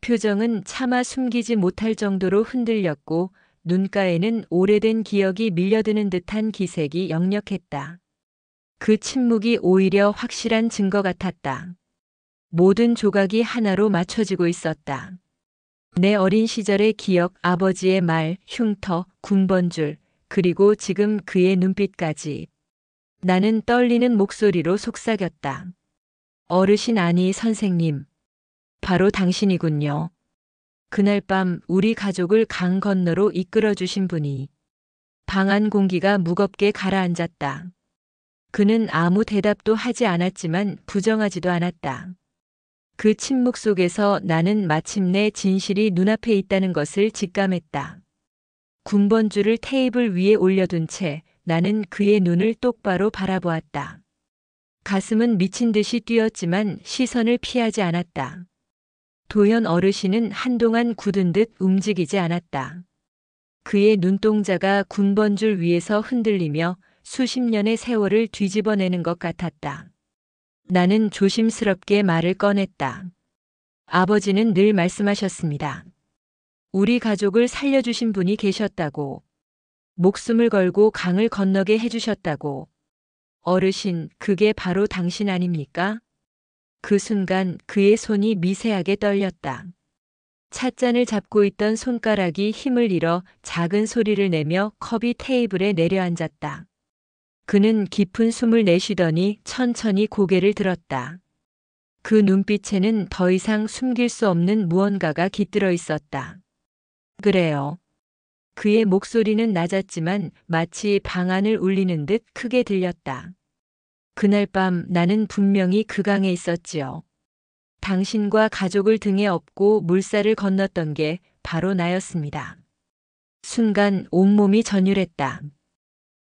Speaker 1: 표정은 차마 숨기지 못할 정도로 흔들렸고 눈가에는 오래된 기억이 밀려드는 듯한 기색이 역력했다. 그 침묵이 오히려 확실한 증거 같았다. 모든 조각이 하나로 맞춰지고 있었다. 내 어린 시절의 기억, 아버지의 말, 흉터, 군번줄, 그리고 지금 그의 눈빛까지. 나는 떨리는 목소리로 속삭였다. 어르신 아니 선생님. 바로 당신이군요. 그날 밤 우리 가족을 강 건너로 이끌어 주신 분이. 방 안 공기가 무겁게 가라앉았다. 그는 아무 대답도 하지 않았지만 부정하지도 않았다. 그 침묵 속에서 나는 마침내 진실이 눈앞에 있다는 것을 직감했다. 군번줄을 테이블 위에 올려둔 채 나는 그의 눈을 똑바로 바라보았다. 가슴은 미친 듯이 뛰었지만 시선을 피하지 않았다. 도현 어르신은 한동안 굳은 듯 움직이지 않았다. 그의 눈동자가 군번줄 위에서 흔들리며 수십 년의 세월을 뒤집어내는 것 같았다. 나는 조심스럽게 말을 꺼냈다. 아버지는 늘 말씀하셨습니다. 우리 가족을 살려주신 분이 계셨다고. 목숨을 걸고 강을 건너게 해주셨다고. 어르신, 그게 바로 당신 아닙니까? 그 순간 그의 손이 미세하게 떨렸다. 찻잔을 잡고 있던 손가락이 힘을 잃어 작은 소리를 내며 컵이 테이블에 내려앉았다. 그는 깊은 숨을 내쉬더니 천천히 고개를 들었다. 그 눈빛에는 더 이상 숨길 수 없는 무언가가 깃들어 있었다. 그래요. 그의 목소리는 낮았지만 마치 방 안을 울리는 듯 크게 들렸다. 그날 밤 나는 분명히 그 강에 있었지요. 당신과 가족을 등에 업고 물살을 건넜던 게 바로 나였습니다. 순간 온몸이 전율했다.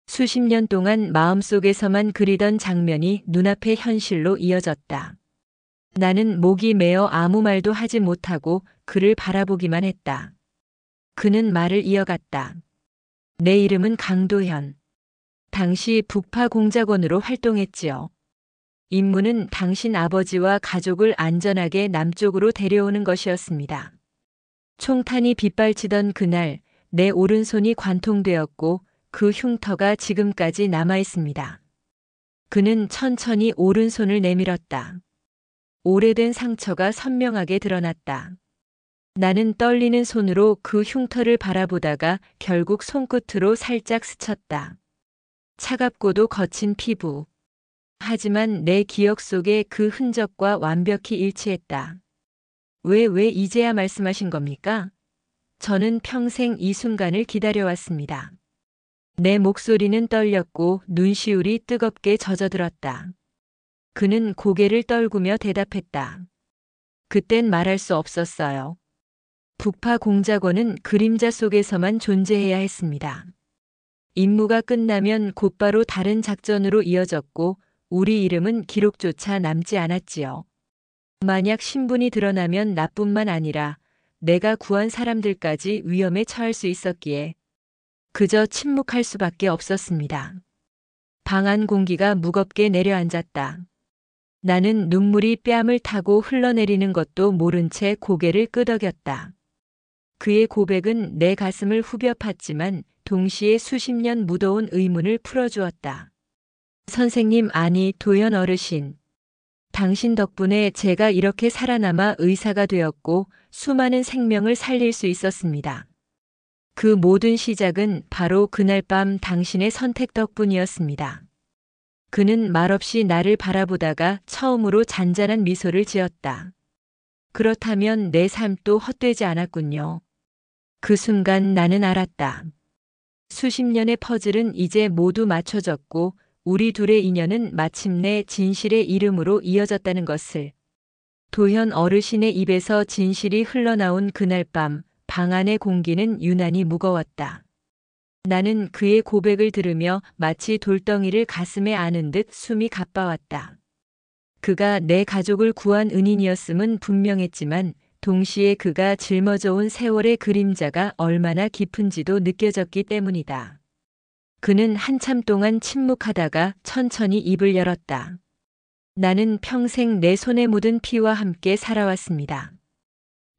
Speaker 1: 수십 년 동안 마음속에서만 그리던 장면이 눈앞의 현실로 이어졌다. 나는 목이 메어 아무 말도 하지 못하고 그를 바라보기만 했다. 그는 말을 이어갔다. 내 이름은 강도현. 당시 북파공작원으로 활동했지요. 임무는 당신 아버지와 가족을 안전하게 남쪽으로 데려오는 것이었습니다. 총탄이 빗발치던 그날 내 오른손이 관통되었고 그 흉터가 지금까지 남아 있습니다. 그는 천천히 오른손을 내밀었다. 오래된 상처가 선명하게 드러났다. 나는 떨리는 손으로 그 흉터를 바라보다가 결국 손끝으로 살짝 스쳤다. 차갑고도 거친 피부. 하지만 내 기억 속에 그 흔적과 완벽히 일치했다. 왜 이제야 말씀하신 겁니까? 저는 평생 이 순간을 기다려왔습니다. 내 목소리는 떨렸고 눈시울이 뜨겁게 젖어들었다. 그는 고개를 떨구며 대답했다. 그땐 말할 수 없었어요. 북파 공작원은 그림자 속에서만 존재해야 했습니다. 임무가 끝나면 곧바로 다른 작전으로 이어졌고 우리 이름은 기록조차 남지 않았지요. 만약 신분이 드러나면 나뿐만 아니라 내가 구한 사람들까지 위험에 처할 수 있었기에 그저 침묵할 수밖에 없었습니다. 방 안 공기가 무겁게 내려앉았다. 나는 눈물이 뺨을 타고 흘러내리는 것도 모른 채 고개를 끄덕였다. 그의 고백은 내 가슴을 후벼 팠지만 동시에 수십 년 묻어온 의문을 풀어주었다. 선생님 아니 도연 어르신. 당신 덕분에 제가 이렇게 살아남아 의사가 되었고 수많은 생명을 살릴 수 있었습니다. 그 모든 시작은 바로 그날 밤 당신의 선택 덕분이었습니다. 그는 말없이 나를 바라보다가 처음으로 잔잔한 미소를 지었다. 그렇다면 내 삶도 헛되지 않았군요. 그 순간 나는 알았다. 수십 년의 퍼즐은 이제 모두 맞춰졌고 우리 둘의 인연은 마침내 진실의 이름으로 이어졌다는 것을. 도현 어르신의 입에서 진실이 흘러나온 그날 밤, 방 안의 공기는 유난히 무거웠다. 나는 그의 고백을 들으며 마치 돌덩이를 가슴에 안은 듯 숨이 가빠왔다. 그가 내 가족을 구한 은인이었음은 분명했지만 동시에 그가 짊어져온 세월의 그림자가 얼마나 깊은지도 느껴졌기 때문이다. 그는 한참 동안 침묵하다가 천천히 입을 열었다. 나는 평생 내 손에 묻은 피와 함께 살아왔습니다.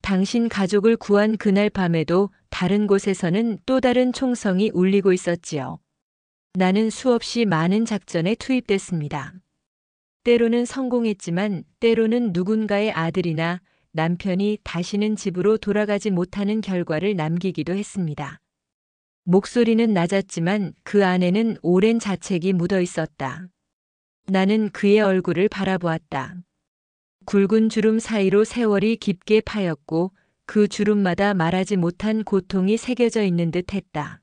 Speaker 1: 당신 가족을 구한 그날 밤에도 다른 곳에서는 또 다른 총성이 울리고 있었지요. 나는 수없이 많은 작전에 투입됐습니다. 때로는 성공했지만 때로는 누군가의 아들이나 남편이 다시는 집으로 돌아가지 못하는 결과를 남기기도 했습니다. 목소리는 낮았지만 그 안에는 오랜 자책이 묻어 있었다. 나는 그의 얼굴을 바라보았다. 굵은 주름 사이로 세월이 깊게 파였고 그 주름마다 말하지 못한 고통이 새겨져 있는 듯 했다.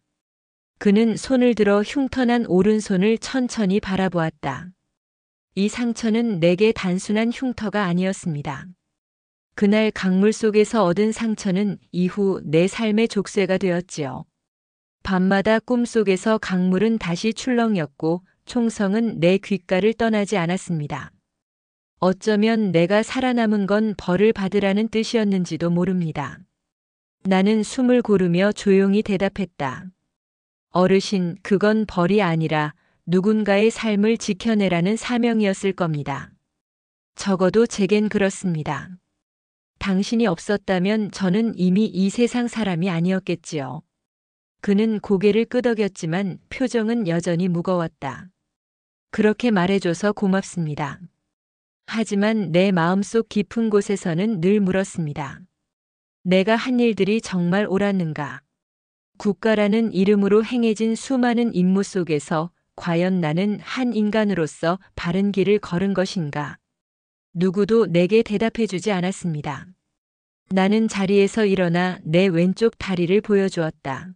Speaker 1: 그는 손을 들어 흉터난 오른손을 천천히 바라보았다. 이 상처는 내게 단순한 흉터가 아니었습니다. 그날 강물 속에서 얻은 상처는 이후 내 삶의 족쇄가 되었지요. 밤마다 꿈속에서 강물은 다시 출렁였고 총성은 내 귓가를 떠나지 않았습니다. 어쩌면 내가 살아남은 건 벌을 받으라는 뜻이었는지도 모릅니다. 나는 숨을 고르며 조용히 대답했다. 어르신, 그건 벌이 아니라 누군가의 삶을 지켜내라는 사명이었을 겁니다. 적어도 제겐 그렇습니다. 당신이 없었다면 저는 이미 이 세상 사람이 아니었겠지요. 그는 고개를 끄덕였지만 표정은 여전히 무거웠다. 그렇게 말해줘서 고맙습니다. 하지만 내 마음속 깊은 곳에서는 늘 물었습니다. 내가 한 일들이 정말 옳았는가? 국가라는 이름으로 행해진 수많은 임무 속에서 과연 나는 한 인간으로서 바른 길을 걸은 것인가? 누구도 내게 대답해주지 않았습니다. 나는 자리에서 일어나 내 왼쪽 다리를 보여주었다.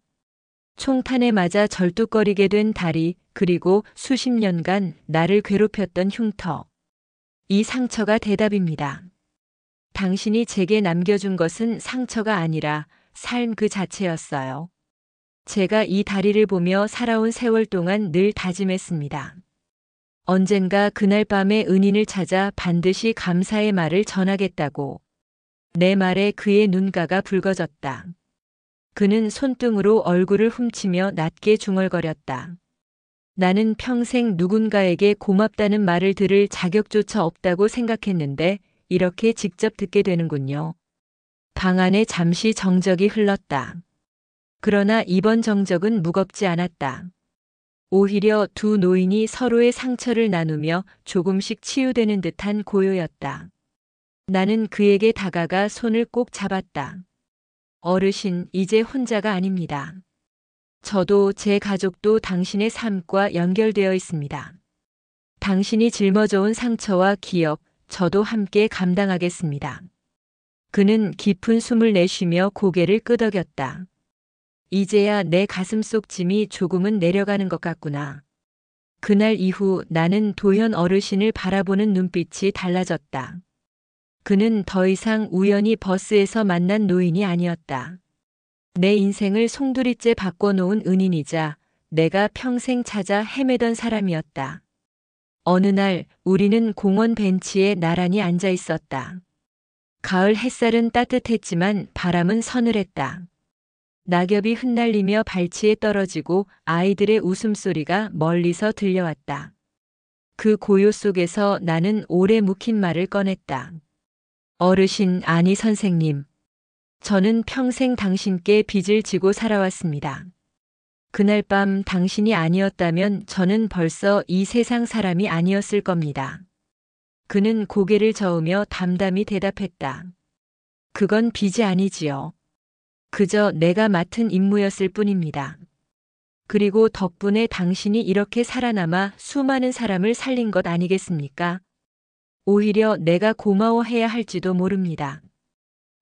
Speaker 1: 총탄에 맞아 절뚝거리게 된 다리, 그리고 수십 년간 나를 괴롭혔던 흉터. 이 상처가 대답입니다. 당신이 제게 남겨준 것은 상처가 아니라 삶 그 자체였어요. 제가 이 다리를 보며 살아온 세월 동안 늘 다짐했습니다. 언젠가 그날 밤에 은인을 찾아 반드시 감사의 말을 전하겠다고. 내 말에 그의 눈가가 붉어졌다. 그는 손등으로 얼굴을 훔치며 낮게 중얼거렸다. 나는 평생 누군가에게 고맙다는 말을 들을 자격조차 없다고 생각했는데 이렇게 직접 듣게 되는군요. 방 안에 잠시 정적이 흘렀다. 그러나 이번 정적은 무겁지 않았다. 오히려 두 노인이 서로의 상처를 나누며 조금씩 치유되는 듯한 고요였다. 나는 그에게 다가가 손을 꼭 잡았다. 어르신, 이제 혼자가 아닙니다. 저도 제 가족도 당신의 삶과 연결되어 있습니다. 당신이 짊어져온 상처와 기억, 저도 함께 감당하겠습니다. 그는 깊은 숨을 내쉬며 고개를 끄덕였다. 이제야 내 가슴속 짐이 조금은 내려가는 것 같구나. 그날 이후 나는 도현 어르신을 바라보는 눈빛이 달라졌다. 그는 더 이상 우연히 버스에서 만난 노인이 아니었다. 내 인생을 송두리째 바꿔놓은 은인이자 내가 평생 찾아 헤매던 사람이었다. 어느 날 우리는 공원 벤치에 나란히 앉아 있었다. 가을 햇살은 따뜻했지만 바람은 서늘했다. 낙엽이 흩날리며 발치에 떨어지고 아이들의 웃음소리가 멀리서 들려왔다. 그 고요 속에서 나는 오래 묵힌 말을 꺼냈다. 어르신, 아니 선생님. 저는 평생 당신께 빚을 지고 살아왔습니다. 그날 밤 당신이 아니었다면 저는 벌써 이 세상 사람이 아니었을 겁니다. 그는 고개를 저으며 담담히 대답했다. 그건 빚이 아니지요. 그저 내가 맡은 임무였을 뿐입니다. 그리고 덕분에 당신이 이렇게 살아남아 수많은 사람을 살린 것 아니겠습니까? 오히려 내가 고마워해야 할지도 모릅니다.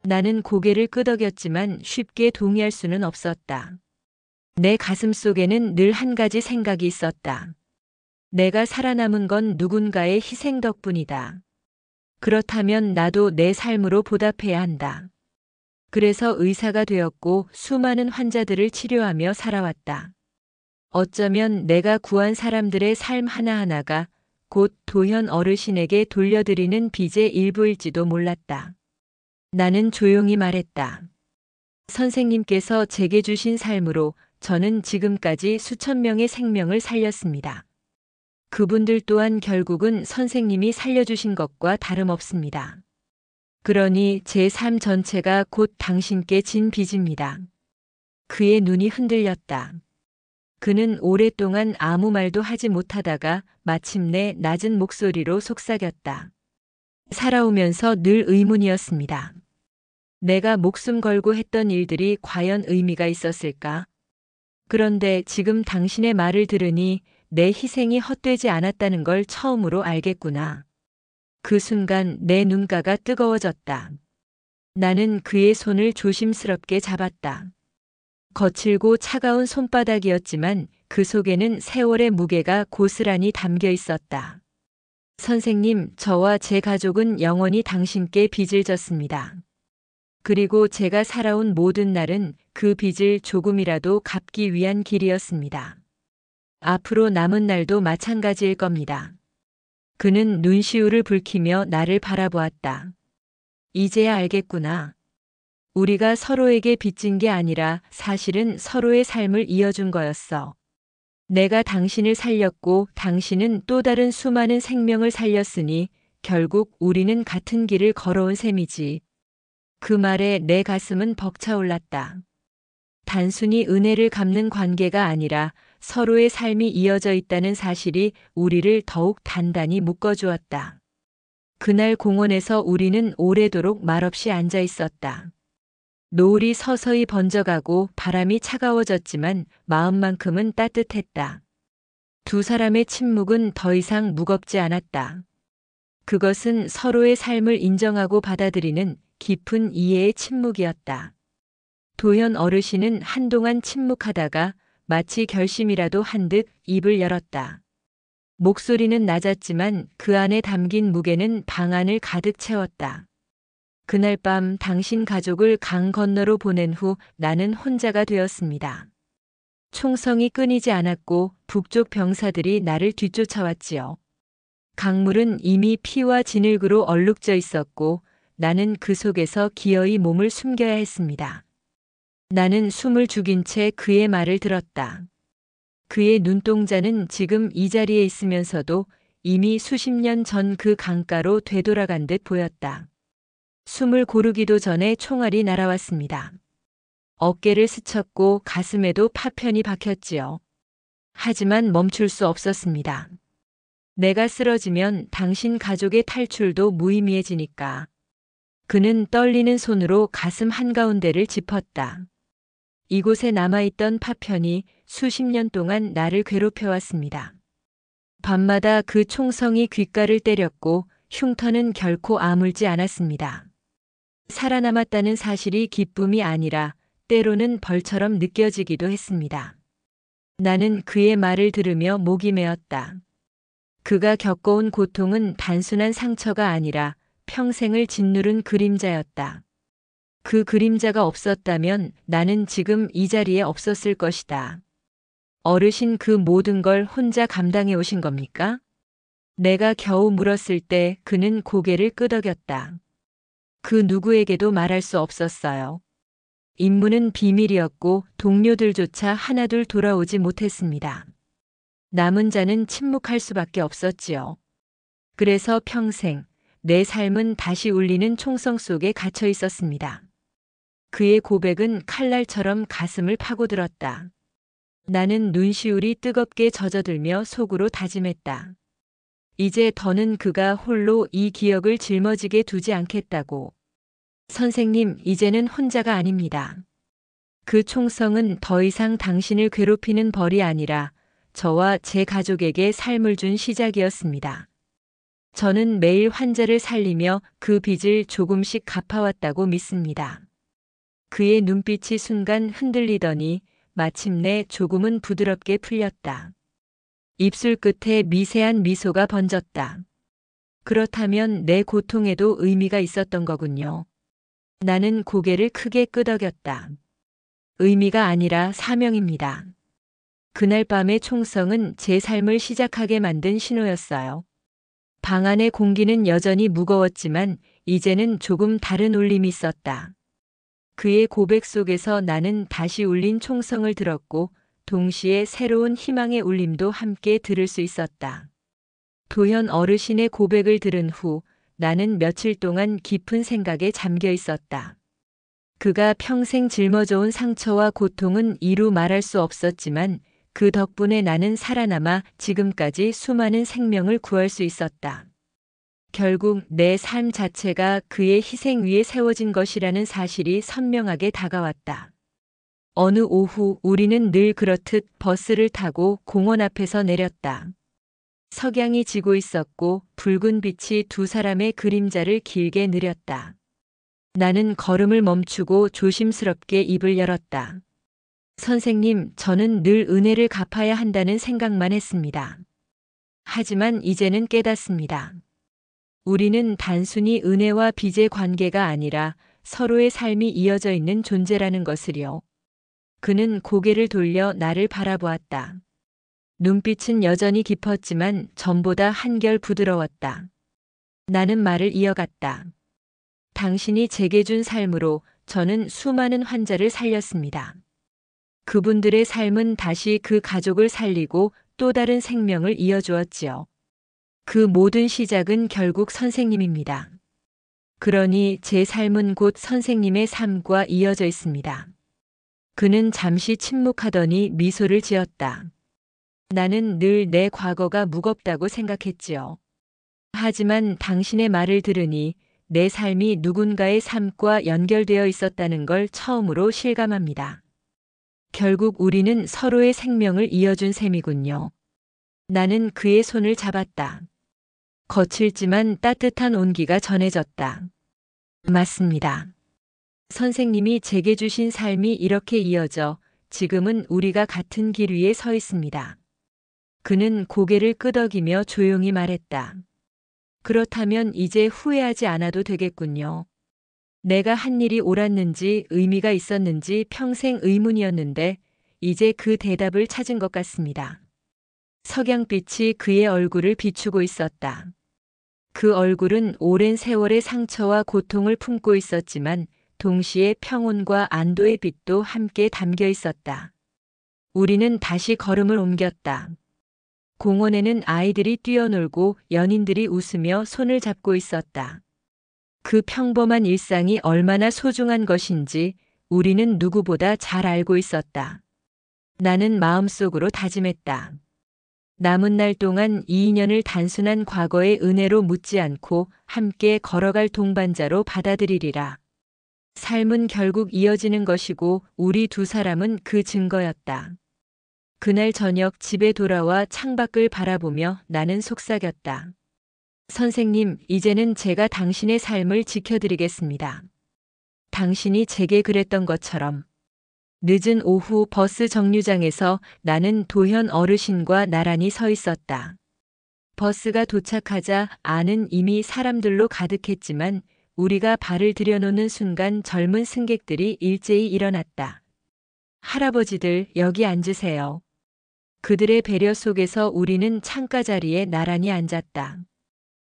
Speaker 1: 나는 고개를 끄덕였지만 쉽게 동의할 수는 없었다. 내 가슴 속에는 늘 한 가지 생각이 있었다. 내가 살아남은 건 누군가의 희생 덕분이다. 그렇다면 나도 내 삶으로 보답해야 한다. 그래서 의사가 되었고 수많은 환자들을 치료하며 살아왔다. 어쩌면 내가 구한 사람들의 삶 하나하나가 곧 도현 어르신에게 돌려드리는 빚의 일부일지도 몰랐다. 나는 조용히 말했다. 선생님께서 제게 주신 삶으로 저는 지금까지 수천 명의 생명을 살렸습니다. 그분들 또한 결국은 선생님이 살려주신 것과 다름없습니다. 그러니 제 삶 전체가 곧 당신께 진 빚입니다. 그의 눈이 흔들렸다. 그는 오랫동안 아무 말도 하지 못하다가 마침내 낮은 목소리로 속삭였다. 살아오면서 늘 의문이었습니다. 내가 목숨 걸고 했던 일들이 과연 의미가 있었을까? 그런데 지금 당신의 말을 들으니 내 희생이 헛되지 않았다는 걸 처음으로 알겠구나. 그 순간 내 눈가가 뜨거워졌다. 나는 그의 손을 조심스럽게 잡았다. 거칠고 차가운 손바닥이었지만 그 속에는 세월의 무게가 고스란히 담겨 있었다. 선생님, 저와 제 가족은 영원히 당신께 빚을 졌습니다. 그리고 제가 살아온 모든 날은 그 빚을 조금이라도 갚기 위한 길이었습니다. 앞으로 남은 날도 마찬가지일 겁니다. 그는 눈시울을 붉히며 나를 바라보았다. 이제야 알겠구나. 우리가 서로에게 빚진 게 아니라 사실은 서로의 삶을 이어준 거였어. 내가 당신을 살렸고 당신은 또 다른 수많은 생명을 살렸으니 결국 우리는 같은 길을 걸어온 셈이지. 그 말에 내 가슴은 벅차올랐다. 단순히 은혜를 갚는 관계가 아니라 서로의 삶이 이어져 있다는 사실이 우리를 더욱 단단히 묶어주었다. 그날 공원에서 우리는 오래도록 말없이 앉아 있었다. 노을이 서서히 번져가고 바람이 차가워졌지만 마음만큼은 따뜻했다. 두 사람의 침묵은 더 이상 무겁지 않았다. 그것은 서로의 삶을 인정하고 받아들이는 깊은 이해의 침묵이었다. 도현 어르신은 한동안 침묵하다가 마치 결심이라도 한 듯 입을 열었다. 목소리는 낮았지만 그 안에 담긴 무게는 방 안을 가득 채웠다. 그날 밤 당신 가족을 강 건너로 보낸 후 나는 혼자가 되었습니다. 총성이 끊이지 않았고 북쪽 병사들이 나를 뒤쫓아왔지요. 강물은 이미 피와 진흙으로 얼룩져 있었고 나는 그 속에서 기어이 몸을 숨겨야 했습니다. 나는 숨을 죽인 채 그의 말을 들었다. 그의 눈동자는 지금 이 자리에 있으면서도 이미 수십 년 전 그 강가로 되돌아간 듯 보였다. 숨을 고르기도 전에 총알이 날아왔습니다. 어깨를 스쳤고 가슴에도 파편이 박혔지요. 하지만 멈출 수 없었습니다. 내가 쓰러지면 당신 가족의 탈출도 무의미해지니까. 그는 떨리는 손으로 가슴 한가운데를 짚었다. 이곳에 남아있던 파편이 수십 년 동안 나를 괴롭혀왔습니다. 밤마다 그 총성이 귓가를 때렸고 흉터는 결코 아물지 않았습니다. 살아남았다는 사실이 기쁨이 아니라 때로는 벌처럼 느껴지기도 했습니다. 나는 그의 말을 들으며 목이 메었다. 그가 겪어온 고통은 단순한 상처가 아니라 평생을 짓누른 그림자였다. 그 그림자가 없었다면 나는 지금 이 자리에 없었을 것이다. 어르신, 그 모든 걸 혼자 감당해 오신 겁니까? 내가 겨우 물었을 때 그는 고개를 끄덕였다. 그 누구에게도 말할 수 없었어요. 임무는 비밀이었고 동료들조차 하나둘 돌아오지 못했습니다. 남은 자는 침묵할 수밖에 없었지요. 그래서 평생 내 삶은 다시 울리는 총성 속에 갇혀 있었습니다. 그의 고백은 칼날처럼 가슴을 파고들었다. 나는 눈시울이 뜨겁게 젖어들며 속으로 다짐했다. 이제 더는 그가 홀로 이 기억을 짊어지게 두지 않겠다고. 선생님, 이제는 혼자가 아닙니다. 그 총성은 더 이상 당신을 괴롭히는 벌이 아니라 저와 제 가족에게 삶을 준 시작이었습니다. 저는 매일 환자를 살리며 그 빚을 조금씩 갚아왔다고 믿습니다. 그의 눈빛이 순간 흔들리더니 마침내 조금은 부드럽게 풀렸다. 입술 끝에 미세한 미소가 번졌다. 그렇다면 내 고통에도 의미가 있었던 거군요. 나는 고개를 크게 끄덕였다. 의미가 아니라 사명입니다. 그날 밤의 총성은 제 삶을 시작하게 만든 신호였어요. 방 안의 공기는 여전히 무거웠지만 이제는 조금 다른 울림이 있었다. 그의 고백 속에서 나는 다시 울린 총성을 들었고 동시에 새로운 희망의 울림도 함께 들을 수 있었다. 도현 어르신의 고백을 들은 후 나는 며칠 동안 깊은 생각에 잠겨 있었다. 그가 평생 짊어져온 상처와 고통은 이루 말할 수 없었지만 그 덕분에 나는 살아남아 지금까지 수많은 생명을 구할 수 있었다. 결국 내 삶 자체가 그의 희생 위에 세워진 것이라는 사실이 선명하게 다가왔다. 어느 오후 우리는 늘 그렇듯 버스를 타고 공원 앞에서 내렸다. 석양이 지고 있었고 붉은 빛이 두 사람의 그림자를 길게 느렸다. 나는 걸음을 멈추고 조심스럽게 입을 열었다. 선생님, 저는 늘 은혜를 갚아야 한다는 생각만 했습니다. 하지만 이제는 깨닫습니다. 우리는 단순히 은혜와 빚의 관계가 아니라 서로의 삶이 이어져 있는 존재라는 것을요. 그는 고개를 돌려 나를 바라보았다. 눈빛은 여전히 깊었지만 전보다 한결 부드러웠다. 나는 말을 이어갔다. 당신이 제게 준 삶으로 저는 수많은 환자를 살렸습니다. 그분들의 삶은 다시 그 가족을 살리고 또 다른 생명을 이어주었지요. 그 모든 시작은 결국 선생님입니다. 그러니 제 삶은 곧 선생님의 삶과 이어져 있습니다. 그는 잠시 침묵하더니 미소를 지었다. 나는 늘 내 과거가 무겁다고 생각했지요. 하지만 당신의 말을 들으니 내 삶이 누군가의 삶과 연결되어 있었다는 걸 처음으로 실감합니다. 결국 우리는 서로의 생명을 이어준 셈이군요. 나는 그의 손을 잡았다. 거칠지만 따뜻한 온기가 전해졌다. 맞습니다. 선생님이 제게 주신 삶이 이렇게 이어져 지금은 우리가 같은 길 위에 서 있습니다. 그는 고개를 끄덕이며 조용히 말했다. 그렇다면 이제 후회하지 않아도 되겠군요. 내가 한 일이 옳았는지 의미가 있었는지 평생 의문이었는데 이제 그 대답을 찾은 것 같습니다. 석양빛이 그의 얼굴을 비추고 있었다. 그 얼굴은 오랜 세월의 상처와 고통을 품고 있었지만 동시에 평온과 안도의 빛도 함께 담겨 있었다. 우리는 다시 걸음을 옮겼다. 공원에는 아이들이 뛰어놀고 연인들이 웃으며 손을 잡고 있었다. 그 평범한 일상이 얼마나 소중한 것인지 우리는 누구보다 잘 알고 있었다. 나는 마음속으로 다짐했다. 남은 날 동안 이 인연을 단순한 과거의 은혜로 묻지 않고 함께 걸어갈 동반자로 받아들이리라. 삶은 결국 이어지는 것이고 우리 두 사람은 그 증거였다. 그날 저녁 집에 돌아와 창밖을 바라보며 나는 속삭였다. 선생님, 이제는 제가 당신의 삶을 지켜드리겠습니다. 당신이 제게 그랬던 것처럼. 늦은 오후 버스 정류장에서 나는 도현 어르신과 나란히 서 있었다. 버스가 도착하자 안은 이미 사람들로 가득했지만 우리가 발을 들여놓는 순간 젊은 승객들이 일제히 일어났다. 할아버지들, 여기 앉으세요. 그들의 배려 속에서 우리는 창가 자리에 나란히 앉았다.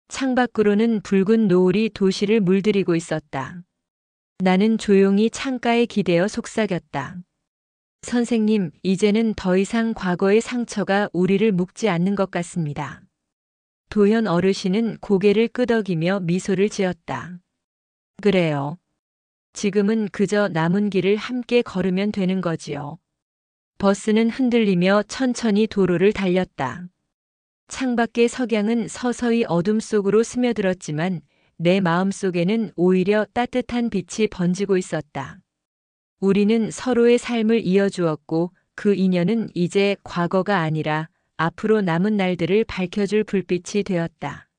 Speaker 1: 창밖으로는 붉은 노을이 도시를 물들이고 있었다. 나는 조용히 창가에 기대어 속삭였다. 선생님, 이제는 더 이상 과거의 상처가 우리를 묶지 않는 것 같습니다. 도현 어르신은 고개를 끄덕이며 미소를 지었다. 그래요. 지금은 그저 남은 길을 함께 걸으면 되는 거지요. 버스는 흔들리며 천천히 도로를 달렸다. 창밖의 석양은 서서히 어둠 속으로 스며들었지만 내 마음속에는 오히려 따뜻한 빛이 번지고 있었다. 우리는 서로의 삶을 이어주었고 그 인연은 이제 과거가 아니라 앞으로 남은 날들을 밝혀줄 불빛이 되었다.